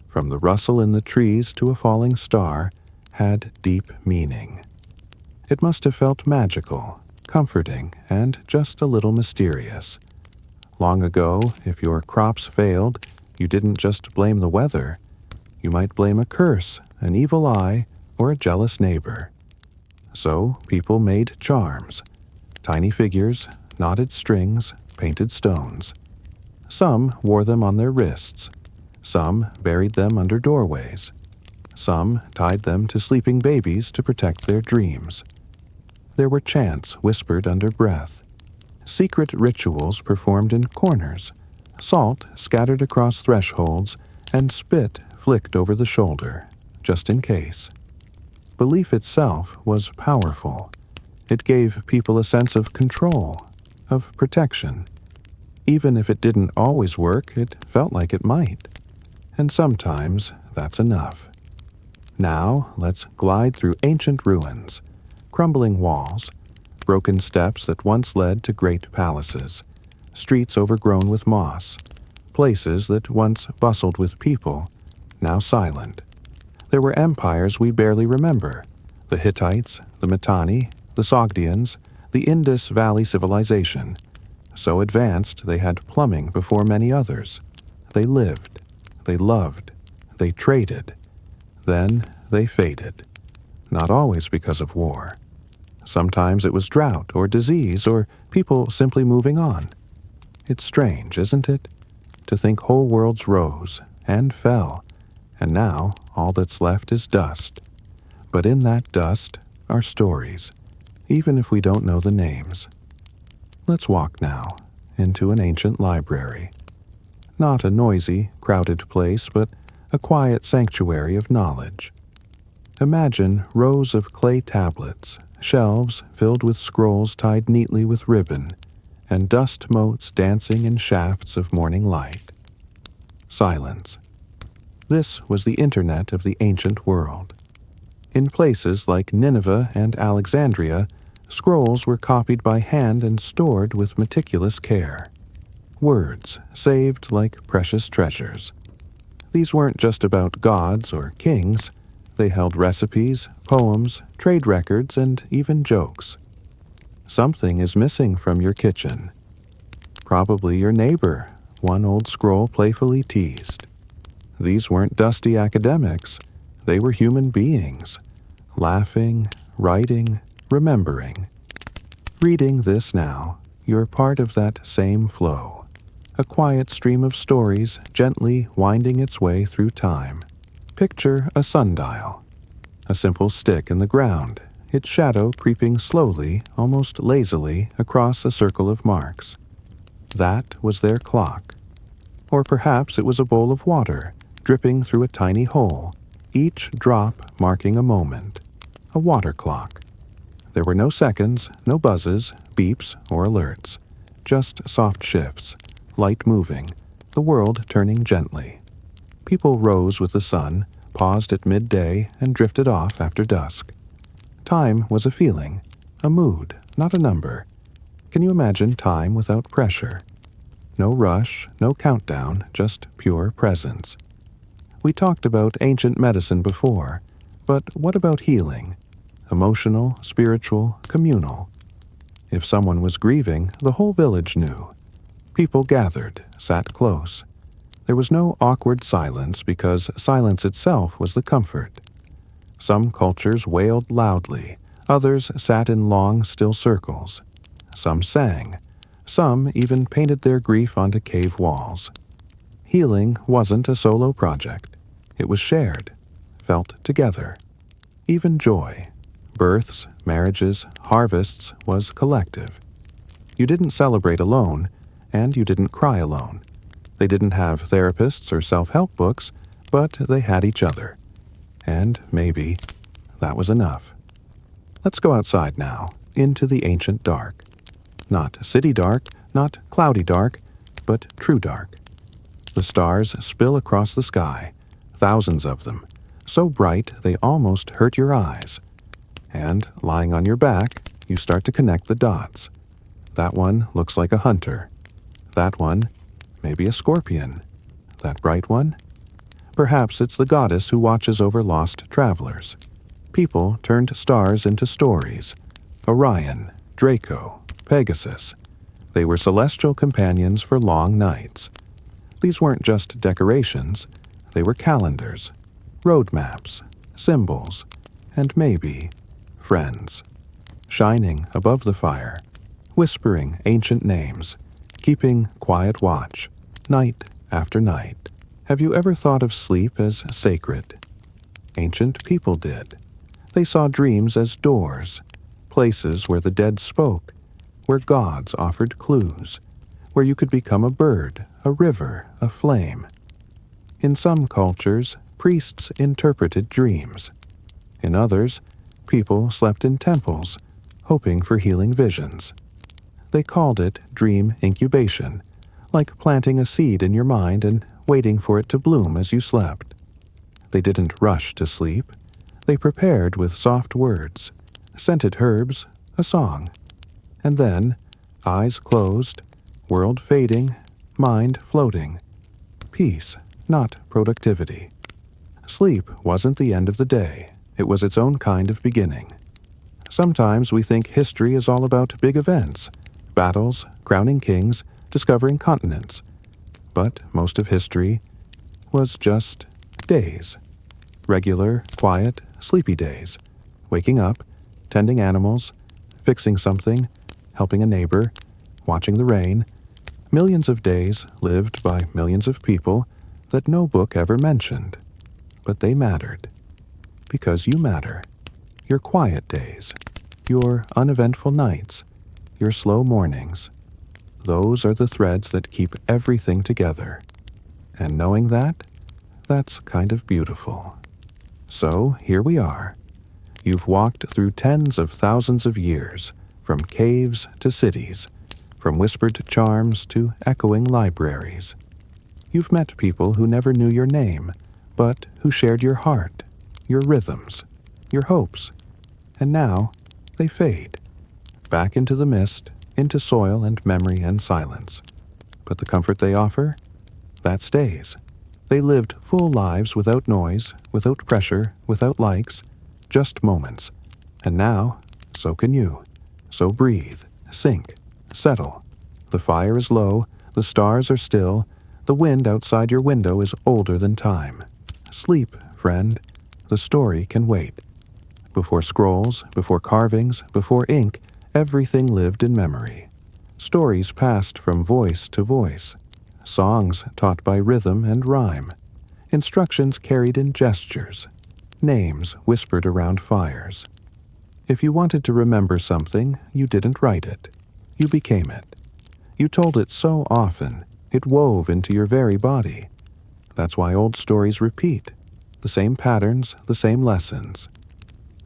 from the rustle in the trees to a falling star, had deep meaning. It must have felt magical, comforting, and just a little mysterious. Long ago, if your crops failed, you didn't just blame the weather. You might blame a curse, an evil eye, or a jealous neighbor. So people made charms, tiny figures, knotted strings, painted stones. Some wore them on their wrists. Some buried them under doorways. Some tied them to sleeping babies to protect their dreams. There were chants whispered under breath, secret rituals performed in corners, salt scattered across thresholds, and spit flicked over the shoulder, just in case. Belief itself was powerful. It gave people a sense of control, of protection. Even if it didn't always work, it felt like it might. And sometimes that's enough. Now let's glide through ancient ruins, crumbling walls, broken steps that once led to great palaces, streets overgrown with moss, places that once bustled with people, now silent. There were empires we barely remember: the Hittites, the Mitanni, the Sogdians, the Indus Valley Civilization. So advanced they had plumbing before many others. They lived, they loved, they traded. Then they faded. Not always because of war. Sometimes it was drought or disease or people simply moving on. It's strange, isn't it, to think whole worlds rose and fell, and now all that's left is dust. But in that dust are stories, even if we don't know the names. Let's walk now into an ancient library. Not a noisy, crowded place, but a quiet sanctuary of knowledge. Imagine rows of clay tablets, shelves filled with scrolls tied neatly with ribbon, and dust motes dancing in shafts of morning light. Silence. This was the internet of the ancient world. In places like Nineveh and Alexandria, scrolls were copied by hand and stored with meticulous care. Words saved like precious treasures. These weren't just about gods or kings. They held recipes, poems, trade records, and even jokes. Something is missing from your kitchen. Probably your neighbor, one old scroll playfully teased. These weren't dusty academics. They were human beings, laughing, writing, remembering. Reading this now, you're part of that same flow, a quiet stream of stories gently winding its way through time. Picture a sundial, a simple stick in the ground, its shadow creeping slowly, almost lazily, across a circle of marks. That was their clock. Or perhaps it was a bowl of water, dripping through a tiny hole, each drop marking a moment. A water clock. There were no seconds, no buzzes, beeps, or alerts. Just soft shifts, light moving, the world turning gently. People rose with the sun, paused at midday, and drifted off after dusk. Time was a feeling, a mood, not a number. Can you imagine time without pressure? No rush, no countdown, just pure presence. We talked about ancient medicine before, but what about healing? Emotional, spiritual, communal. If someone was grieving, the whole village knew. People gathered, sat close. There was no awkward silence because silence itself was the comfort. Some cultures wailed loudly, others sat in long, still circles. Some sang. Some even painted their grief onto cave walls. Healing wasn't a solo project. It was shared, felt together. Even joy, births, marriages, harvests, was collective. You didn't celebrate alone, and you didn't cry alone. They didn't have therapists or self-help books, but they had each other. And maybe that was enough. Let's go outside now, into the ancient dark. Not city dark, not cloudy dark, but true dark. The stars spill across the sky, thousands of them, so bright they almost hurt your eyes. And, lying on your back, you start to connect the dots. That one looks like a hunter. That one, maybe a scorpion. That bright one? Perhaps it's the goddess who watches over lost travelers. People turned stars into stories. Orion, Draco, Pegasus. They were celestial companions for long nights. These weren't just decorations. They were calendars, road maps, symbols, and maybe friends. Shining above the fire, whispering ancient names, keeping quiet watch, night after night. Have you ever thought of sleep as sacred? Ancient people did. They saw dreams as doors, places where the dead spoke, where gods offered clues, where you could become a bird, a river, a flame. In some cultures, priests interpreted dreams. In others, people slept in temples, hoping for healing visions. They called it dream incubation, like planting a seed in your mind and waiting for it to bloom as you slept. They didn't rush to sleep. They prepared with soft words, scented herbs, a song. And then, eyes closed, world fading, mind floating. Peace, not productivity. Sleep wasn't the end of the day. It was its own kind of beginning. Sometimes we think history is all about big events, battles, crowning kings, discovering continents. But most of history was just days. Regular, quiet, sleepy days. Waking up, tending animals, fixing something, helping a neighbor, watching the rain. Millions of days lived by millions of people that no book ever mentioned. But they mattered. Because you matter. Your quiet days, your uneventful nights, your slow mornings. Those are the threads that keep everything together. And knowing that, that's kind of beautiful. So here we are. You've walked through tens of thousands of years, from caves to cities, from whispered charms to echoing libraries. You've met people who never knew your name, but who shared your heart, your rhythms, your hopes. And now, they fade. Back into the mist, into soil and memory and silence. But the comfort they offer? That stays. They lived full lives without noise, without pressure, without likes, just moments. And now, so can you. So breathe, sink, settle. The fire is low, the stars are still, the wind outside your window is older than time. Sleep, friend. The story can wait. Before scrolls, before carvings, before ink, everything lived in memory. Stories passed from voice to voice. Songs taught by rhythm and rhyme. Instructions carried in gestures. Names whispered around fires. If you wanted to remember something, you didn't write it. You became it. You told it so often, it wove into your very body. That's why old stories repeat. The same patterns, the same lessons.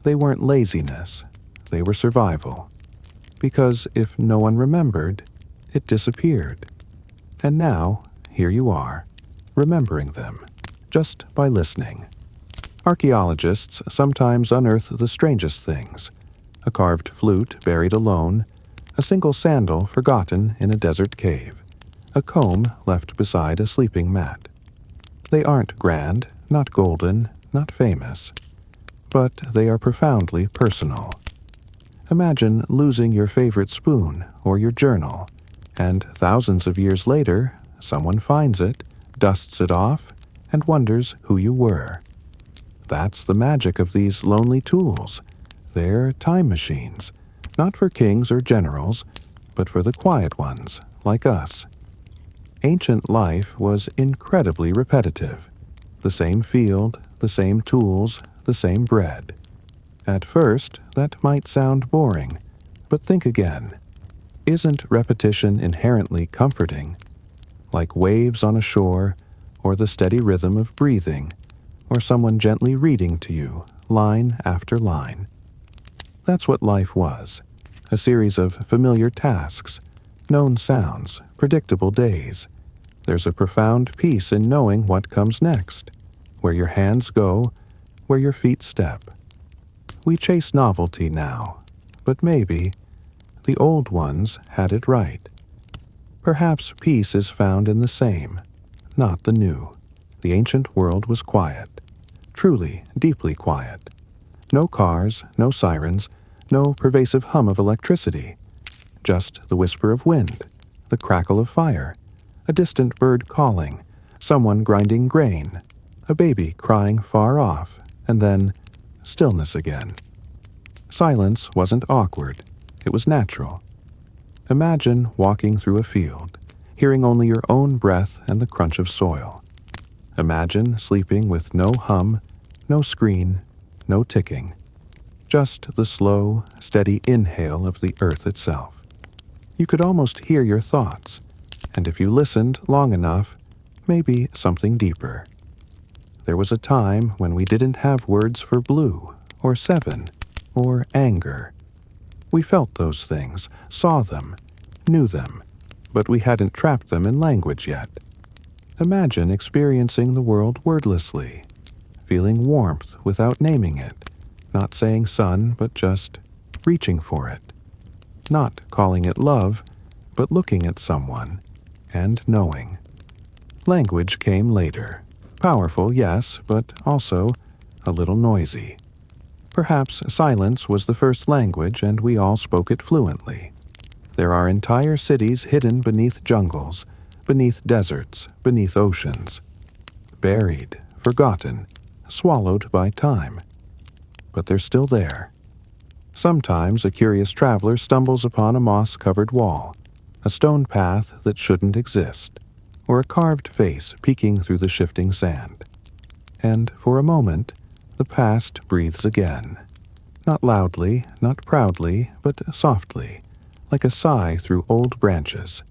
They weren't laziness. They were survival. Because if no one remembered, it disappeared. And now, here you are, remembering them, just by listening. Archaeologists sometimes unearth the strangest things. A carved flute buried alone, a single sandal forgotten in a desert cave, a comb left beside a sleeping mat. They aren't grand, not golden, not famous, but they are profoundly personal. Imagine losing your favorite spoon or your journal, and thousands of years later, someone finds it, dusts it off, and wonders who you were. That's the magic of these lonely tools. They're time machines, not for kings or generals, but for the quiet ones, like us. Ancient life was incredibly repetitive. The same field, the same tools, the same bread. At first, that might sound boring, but think again. Isn't repetition inherently comforting? Like waves on a shore, or the steady rhythm of breathing, or someone gently reading to you, line after line. That's what life was, a series of familiar tasks, known sounds, predictable days. There's a profound peace in knowing what comes next, where your hands go, where your feet step. We chase novelty now, but maybe the old ones had it right. Perhaps peace is found in the same, not the new. The ancient world was quiet, truly, deeply quiet. No cars, no sirens, no pervasive hum of electricity. Just the whisper of wind, the crackle of fire, a distant bird calling, someone grinding grain, a baby crying far off, and then stillness again. Silence wasn't awkward, it was natural. Imagine walking through a field, hearing only your own breath and the crunch of soil. Imagine sleeping with no hum, no screen, no ticking. Just the slow, steady inhale of the earth itself. You could almost hear your thoughts, and if you listened long enough, maybe something deeper. There was a time when we didn't have words for blue, or seven, or anger. We felt those things, saw them, knew them, but we hadn't trapped them in language yet. Imagine experiencing the world wordlessly, feeling warmth without naming it, not saying sun, but just reaching for it. Not calling it love, but looking at someone and knowing. Language came later. Powerful, yes, but also a little noisy. Perhaps silence was the first language and we all spoke it fluently. There are entire cities hidden beneath jungles, beneath deserts, beneath oceans. Buried, forgotten, swallowed by time. But they're still there. Sometimes a curious traveler stumbles upon a moss-covered wall, a stone path that shouldn't exist, or a carved face peeking through the shifting sand. And for a moment, the past breathes again. Not loudly, not proudly, but softly, like a sigh through old branches.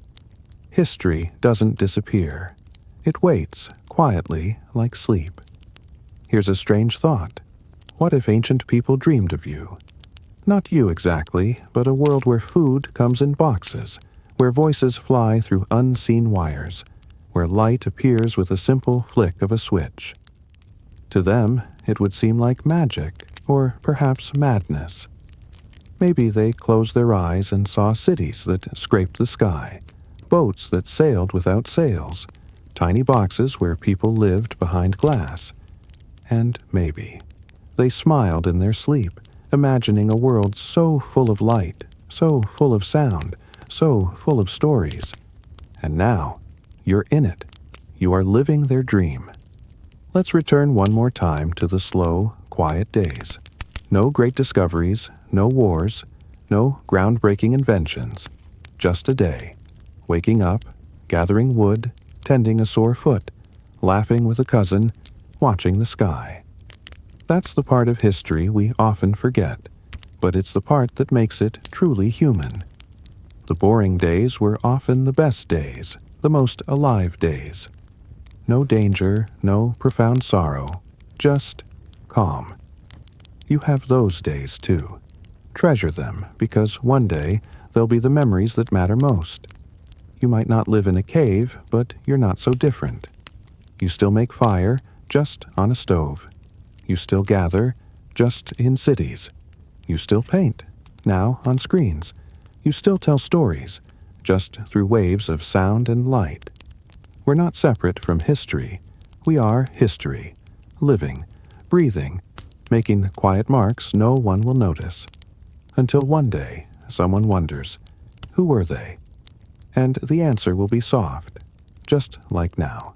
History doesn't disappear. It waits, quietly, like sleep. Here's a strange thought. What if ancient people dreamed of you? Not you exactly, but a world where food comes in boxes, where voices fly through unseen wires, where light appears with a simple flick of a switch. To them, it would seem like magic, or perhaps madness. Maybe they closed their eyes and saw cities that scraped the sky, boats that sailed without sails, tiny boxes where people lived behind glass. And maybe they smiled in their sleep, imagining a world so full of light, so full of sound, so full of stories. And now, you're in it. You are living their dream. Let's return one more time to the slow, quiet days. No great discoveries, no wars, no groundbreaking inventions. Just a day. Waking up, gathering wood, tending a sore foot, laughing with a cousin, watching the sky. That's the part of history we often forget, but it's the part that makes it truly human. The boring days were often the best days, the most alive days. No danger, no profound sorrow, just calm. You have those days too. Treasure them, because one day they'll be the memories that matter most. You might not live in a cave, but you're not so different. You still make fire, just on a stove. You still gather, just in cities. You still paint, now on screens. You still tell stories, just through waves of sound and light. We're not separate from history. We are history, living, breathing, making quiet marks no one will notice. Until one day, someone wonders, who were they? And the answer will be soft, just like now.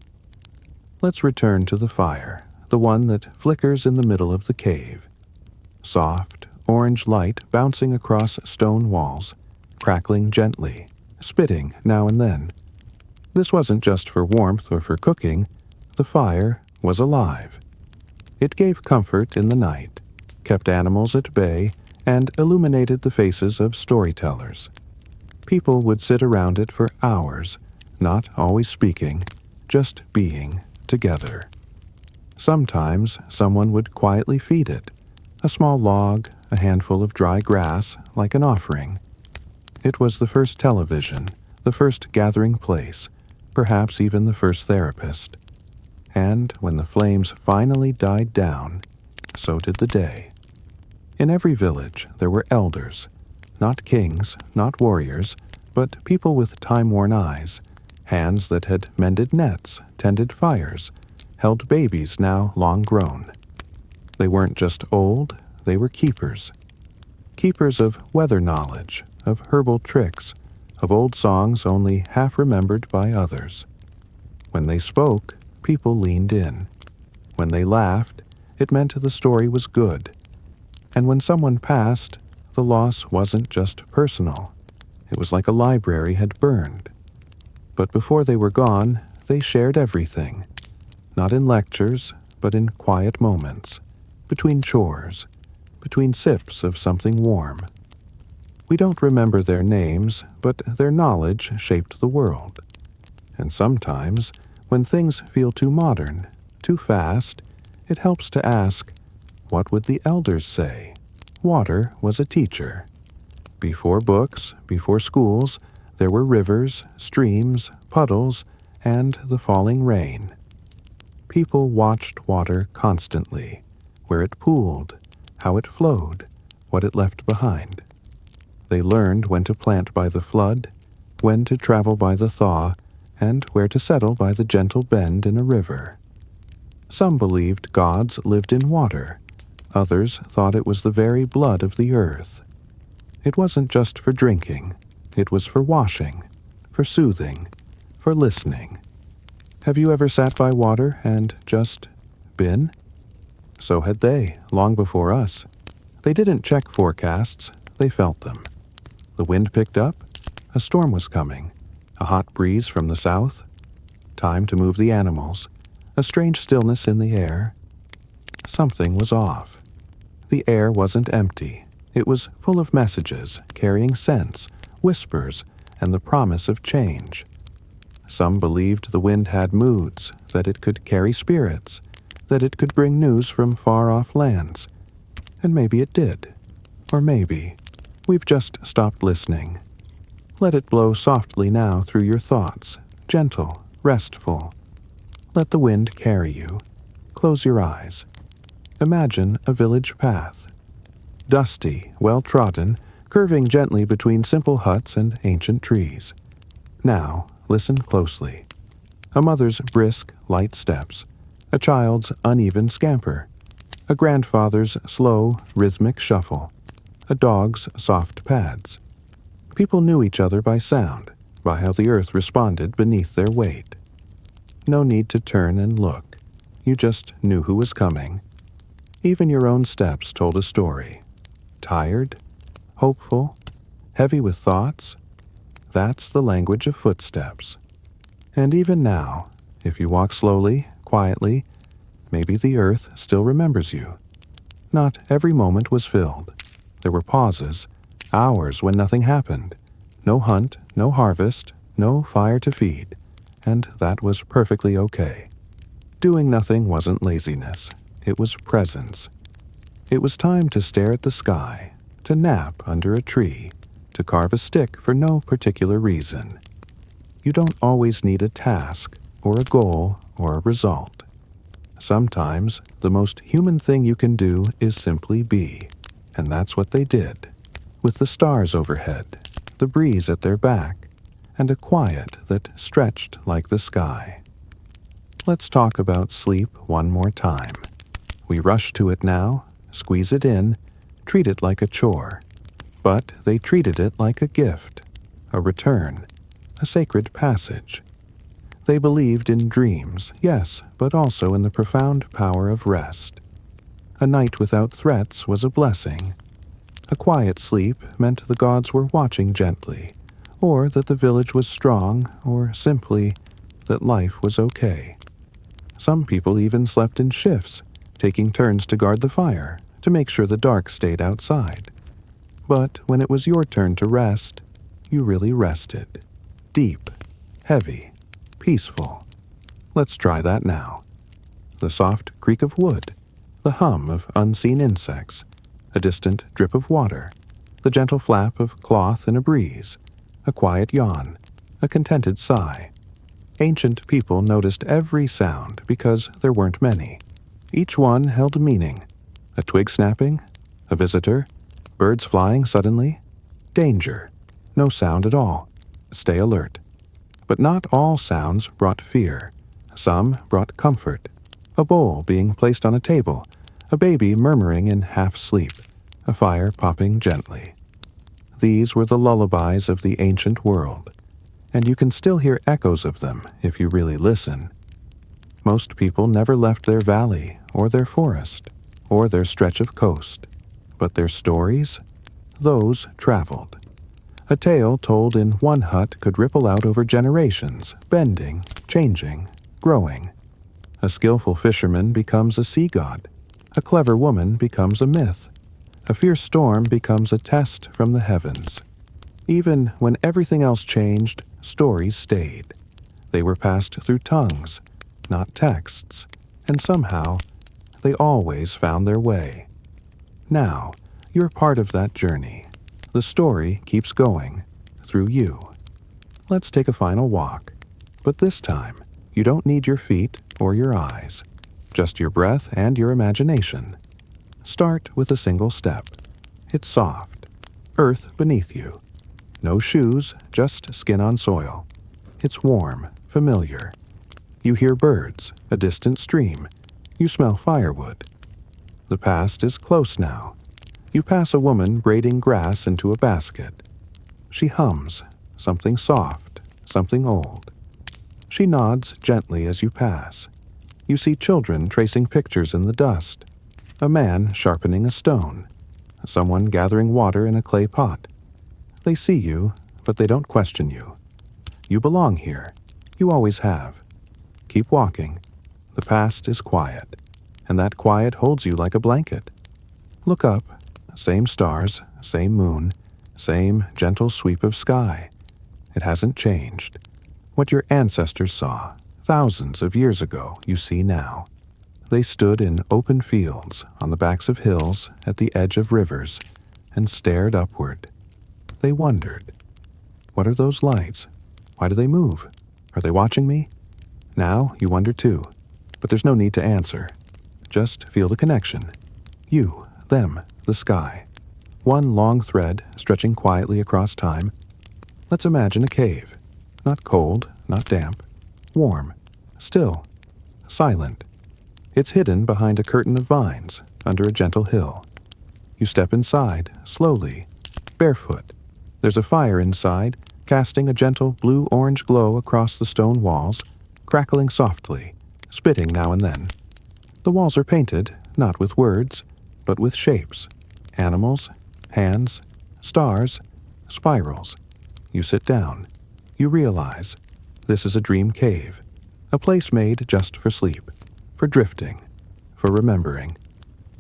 Let's return to the fire, the one that flickers in the middle of the cave. Soft, orange light bouncing across stone walls, crackling gently, spitting now and then. This wasn't just for warmth or for cooking. The fire was alive. It gave comfort in the night, kept animals at bay, and illuminated the faces of storytellers. People would sit around it for hours, not always speaking, just being, together. Sometimes someone would quietly feed it, a small log, a handful of dry grass, like an offering. It was the first television, the first gathering place, perhaps even the first therapist. And when the flames finally died down, so did the day. In every village there were elders, not kings, not warriors, but people with time-worn eyes, hands that had mended nets, tended fires, held babies now long grown. They weren't just old, they were keepers. Keepers of weather knowledge, of herbal tricks, of old songs only half remembered by others. When they spoke, people leaned in. When they laughed, it meant the story was good. And when someone passed, the loss wasn't just personal. It was like a library had burned. But before they were gone, they shared everything. Not in lectures, but in quiet moments, between chores, between sips of something warm. We don't remember their names, but their knowledge shaped the world. And sometimes, when things feel too modern, too fast, it helps to ask, what would the elders say? Water was a teacher. Before books, before schools, there were rivers, streams, puddles, and the falling rain. People watched water constantly, where it pooled, how it flowed, what it left behind. They learned when to plant by the flood, when to travel by the thaw, and where to settle by the gentle bend in a river. Some believed gods lived in water. Others thought it was the very blood of the earth. It wasn't just for drinking. It was for washing, for soothing, for listening. Have you ever sat by water and just been? So had they, long before us. They didn't check forecasts, they felt them. The wind picked up, a storm was coming, a hot breeze from the south. Time to move the animals, a strange stillness in the air. Something was off. The air wasn't empty. It was full of messages, carrying sense, whispers, and the promise of change. Some believed the wind had moods, that it could carry spirits, that it could bring news from far-off lands. And maybe it did. Or maybe we've just stopped listening. Let it blow softly now through your thoughts, gentle, restful. Let the wind carry you. Close your eyes. Imagine a village path. Dusty, well-trodden, curving gently between simple huts and ancient trees. Now, listen closely. A mother's brisk, light steps. A child's uneven scamper. A grandfather's slow, rhythmic shuffle. A dog's soft pads. People knew each other by sound, by how the earth responded beneath their weight. No need to turn and look. You just knew who was coming. Even your own steps told a story. Tired, hopeful, heavy with thoughts. That's the language of footsteps. And even now, if you walk slowly, quietly, maybe the earth still remembers you. Not every moment was filled. There were pauses, hours when nothing happened. No hunt, no harvest, no fire to feed. And that was perfectly okay. Doing nothing wasn't laziness. It was presence. It was time to stare at the sky, to nap under a tree, to carve a stick for no particular reason. You don't always need a task, or a goal, or a result. Sometimes the most human thing you can do is simply be, and that's what they did, with the stars overhead, the breeze at their back, and a quiet that stretched like the sky. Let's talk about sleep one more time. We rush to it now, squeeze it in, treat it like a chore. But they treated it like a gift, a return, a sacred passage. They believed in dreams, yes, but also in the profound power of rest. A night without threats was a blessing. A quiet sleep meant the gods were watching gently, or that the village was strong, or simply that life was okay. Some people even slept in shifts, taking turns to guard the fire, to make sure the dark stayed outside. But when it was your turn to rest, you really rested. Deep, heavy, peaceful. Let's try that now. The soft creak of wood, the hum of unseen insects, a distant drip of water, the gentle flap of cloth in a breeze, a quiet yawn, a contented sigh. Ancient people noticed every sound because there weren't many. Each one held meaning. A twig snapping, a visitor, birds flying suddenly, danger, no sound at all. Stay alert. But not all sounds brought fear. Some brought comfort. A bowl being placed on a table, a baby murmuring in half-sleep, a fire popping gently. These were the lullabies of the ancient world, and you can still hear echoes of them if you really listen. Most people never left their valley or their forest or their stretch of coast, but their stories, those traveled. A tale told in one hut could ripple out over generations, bending, changing, growing. A skillful fisherman becomes a sea god. A clever woman becomes a myth. A fierce storm becomes a test from the heavens. Even when everything else changed, stories stayed. They were passed through tongues, not texts, and somehow they always found their way. Now, you're part of that journey. The story keeps going, through you. Let's take a final walk, but this time, you don't need your feet or your eyes, just your breath and your imagination. Start with a single step. It's soft, earth beneath you. No shoes, just skin on soil. It's warm, familiar. You hear birds, a distant stream. You smell firewood. The past is close now. You pass a woman braiding grass into a basket. She hums, something soft, something old. She nods gently as you pass. You see children tracing pictures in the dust. A man sharpening a stone. Someone gathering water in a clay pot. They see you, but they don't question you. You belong here. You always have. Keep walking. The past is quiet, and that quiet holds you like a blanket. Look up. Same stars, same moon, same gentle sweep of sky. It hasn't changed. What your ancestors saw thousands of years ago, you see now. They stood in open fields, on the backs of hills, at the edge of rivers, and stared upward. They wondered, what are those lights? Why do they move? Are they watching me? Now you wonder too, but there's no need to answer. Just feel the connection. You, them, the sky. One long thread stretching quietly across time. Let's imagine a cave. Not cold, not damp. Warm, still, silent. It's hidden behind a curtain of vines, under a gentle hill. You step inside, slowly, barefoot. There's a fire inside, casting a gentle blue-orange glow across the stone walls, crackling softly, spitting now and then. The walls are painted, not with words, but with shapes. Animals, hands, stars, spirals. You sit down. You realize this is a dream cave, a place made just for sleep, for drifting, for remembering.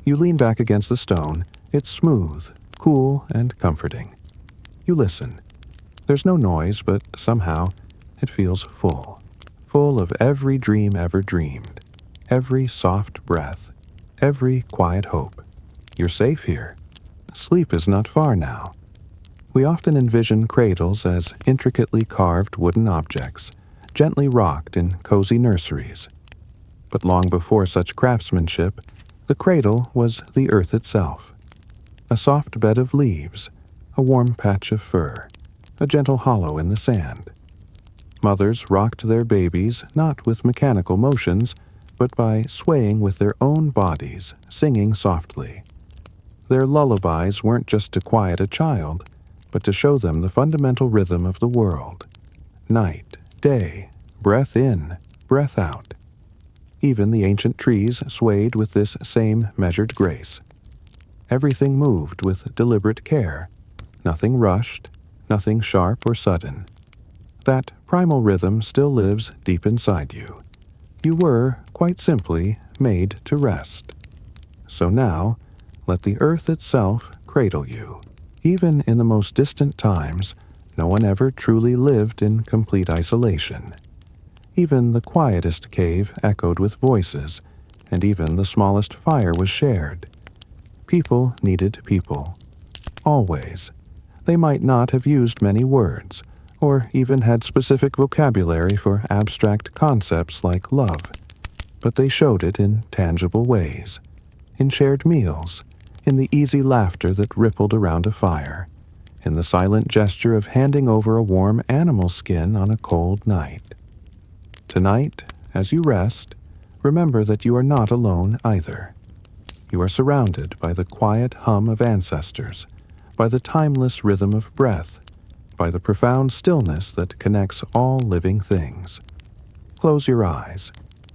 You lean back against the stone. It's smooth, cool, and comforting. You listen. There's no noise, but somehow it feels full. Full of every dream ever dreamed, every soft breath, every quiet hope. You're safe here. Sleep is not far now. We often envision cradles as intricately carved wooden objects, gently rocked in cozy nurseries. But long before such craftsmanship, the cradle was the earth itself. A soft bed of leaves, a warm patch of fur, a gentle hollow in the sand. Mothers rocked their babies not with mechanical motions, but by swaying with their own bodies, singing softly. Their lullabies weren't just to quiet a child, but to show them the fundamental rhythm of the world. Night, day, breath in, breath out. Even the ancient trees swayed with this same measured grace. Everything moved with deliberate care. Nothing rushed, nothing sharp or sudden. That primal rhythm still lives deep inside you. You were, quite simply, made to rest. So now, let the earth itself cradle you. Even in the most distant times, no one ever truly lived in complete isolation. Even the quietest cave echoed with voices, and even the smallest fire was shared. People needed people. Always. They might not have used many words, or even had specific vocabulary for abstract concepts like love, but they showed it in tangible ways, in shared meals, in the easy laughter that rippled around a fire, in the silent gesture of handing over a warm animal skin on a cold night. Tonight, as you rest, remember that you are not alone either. You are surrounded by the quiet hum of ancestors, by the timeless rhythm of breath, by the profound stillness that connects all living things. Close your eyes.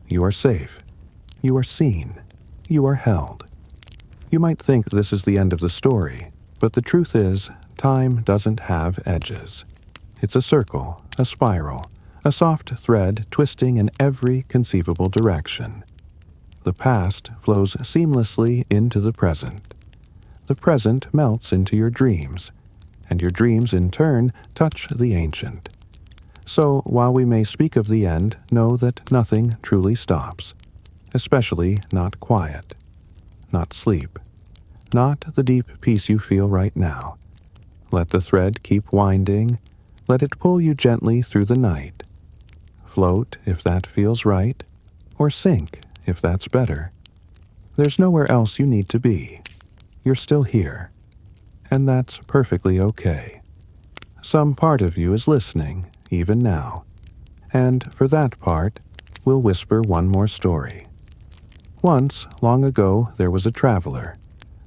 You are safe. You are seen. You are held. You might think this is the end of the story, but the truth is, time doesn't have edges. It's a circle, a spiral, a soft thread twisting in every conceivable direction. The past flows seamlessly into the present. The present melts into your dreams, and your dreams in turn touch the ancient. So while we may speak of the end, know that nothing truly stops, especially not quiet, not sleep, not the deep peace you feel right now. Let the thread keep winding, let it pull you gently through the night. Float if that feels right, or sink if that's better. There's nowhere else you need to be. You're still here, and that's perfectly okay. Some part of you is listening, even now, and for that part, we'll whisper one more story. Once, long ago, there was a traveler.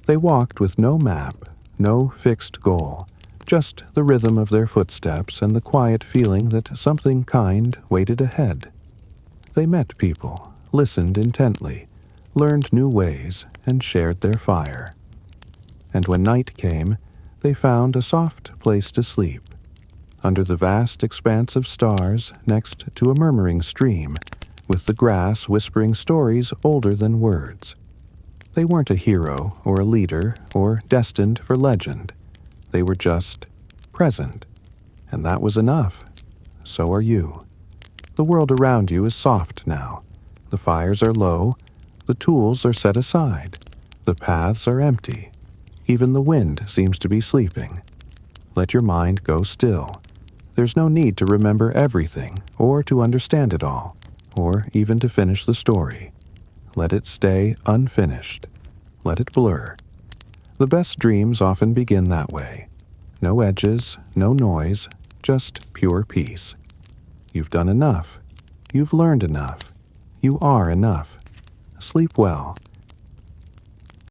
They walked with no map, no fixed goal, just the rhythm of their footsteps and the quiet feeling that something kind waited ahead. They met people, listened intently, learned new ways, and shared their fire. And when night came, they found a soft place to sleep, under the vast expanse of stars next to a murmuring stream, with the grass whispering stories older than words. They weren't a hero or a leader or destined for legend. They were just present, and that was enough. So are you. The world around you is soft now. The fires are low. The tools are set aside. The paths are empty. Even the wind seems to be sleeping. Let your mind go still. There's no need to remember everything, or to understand it all, or even to finish the story. Let it stay unfinished. Let it blur. The best dreams often begin that way. No edges, no noise, just pure peace. You've done enough. You've learned enough. You are enough. Sleep well.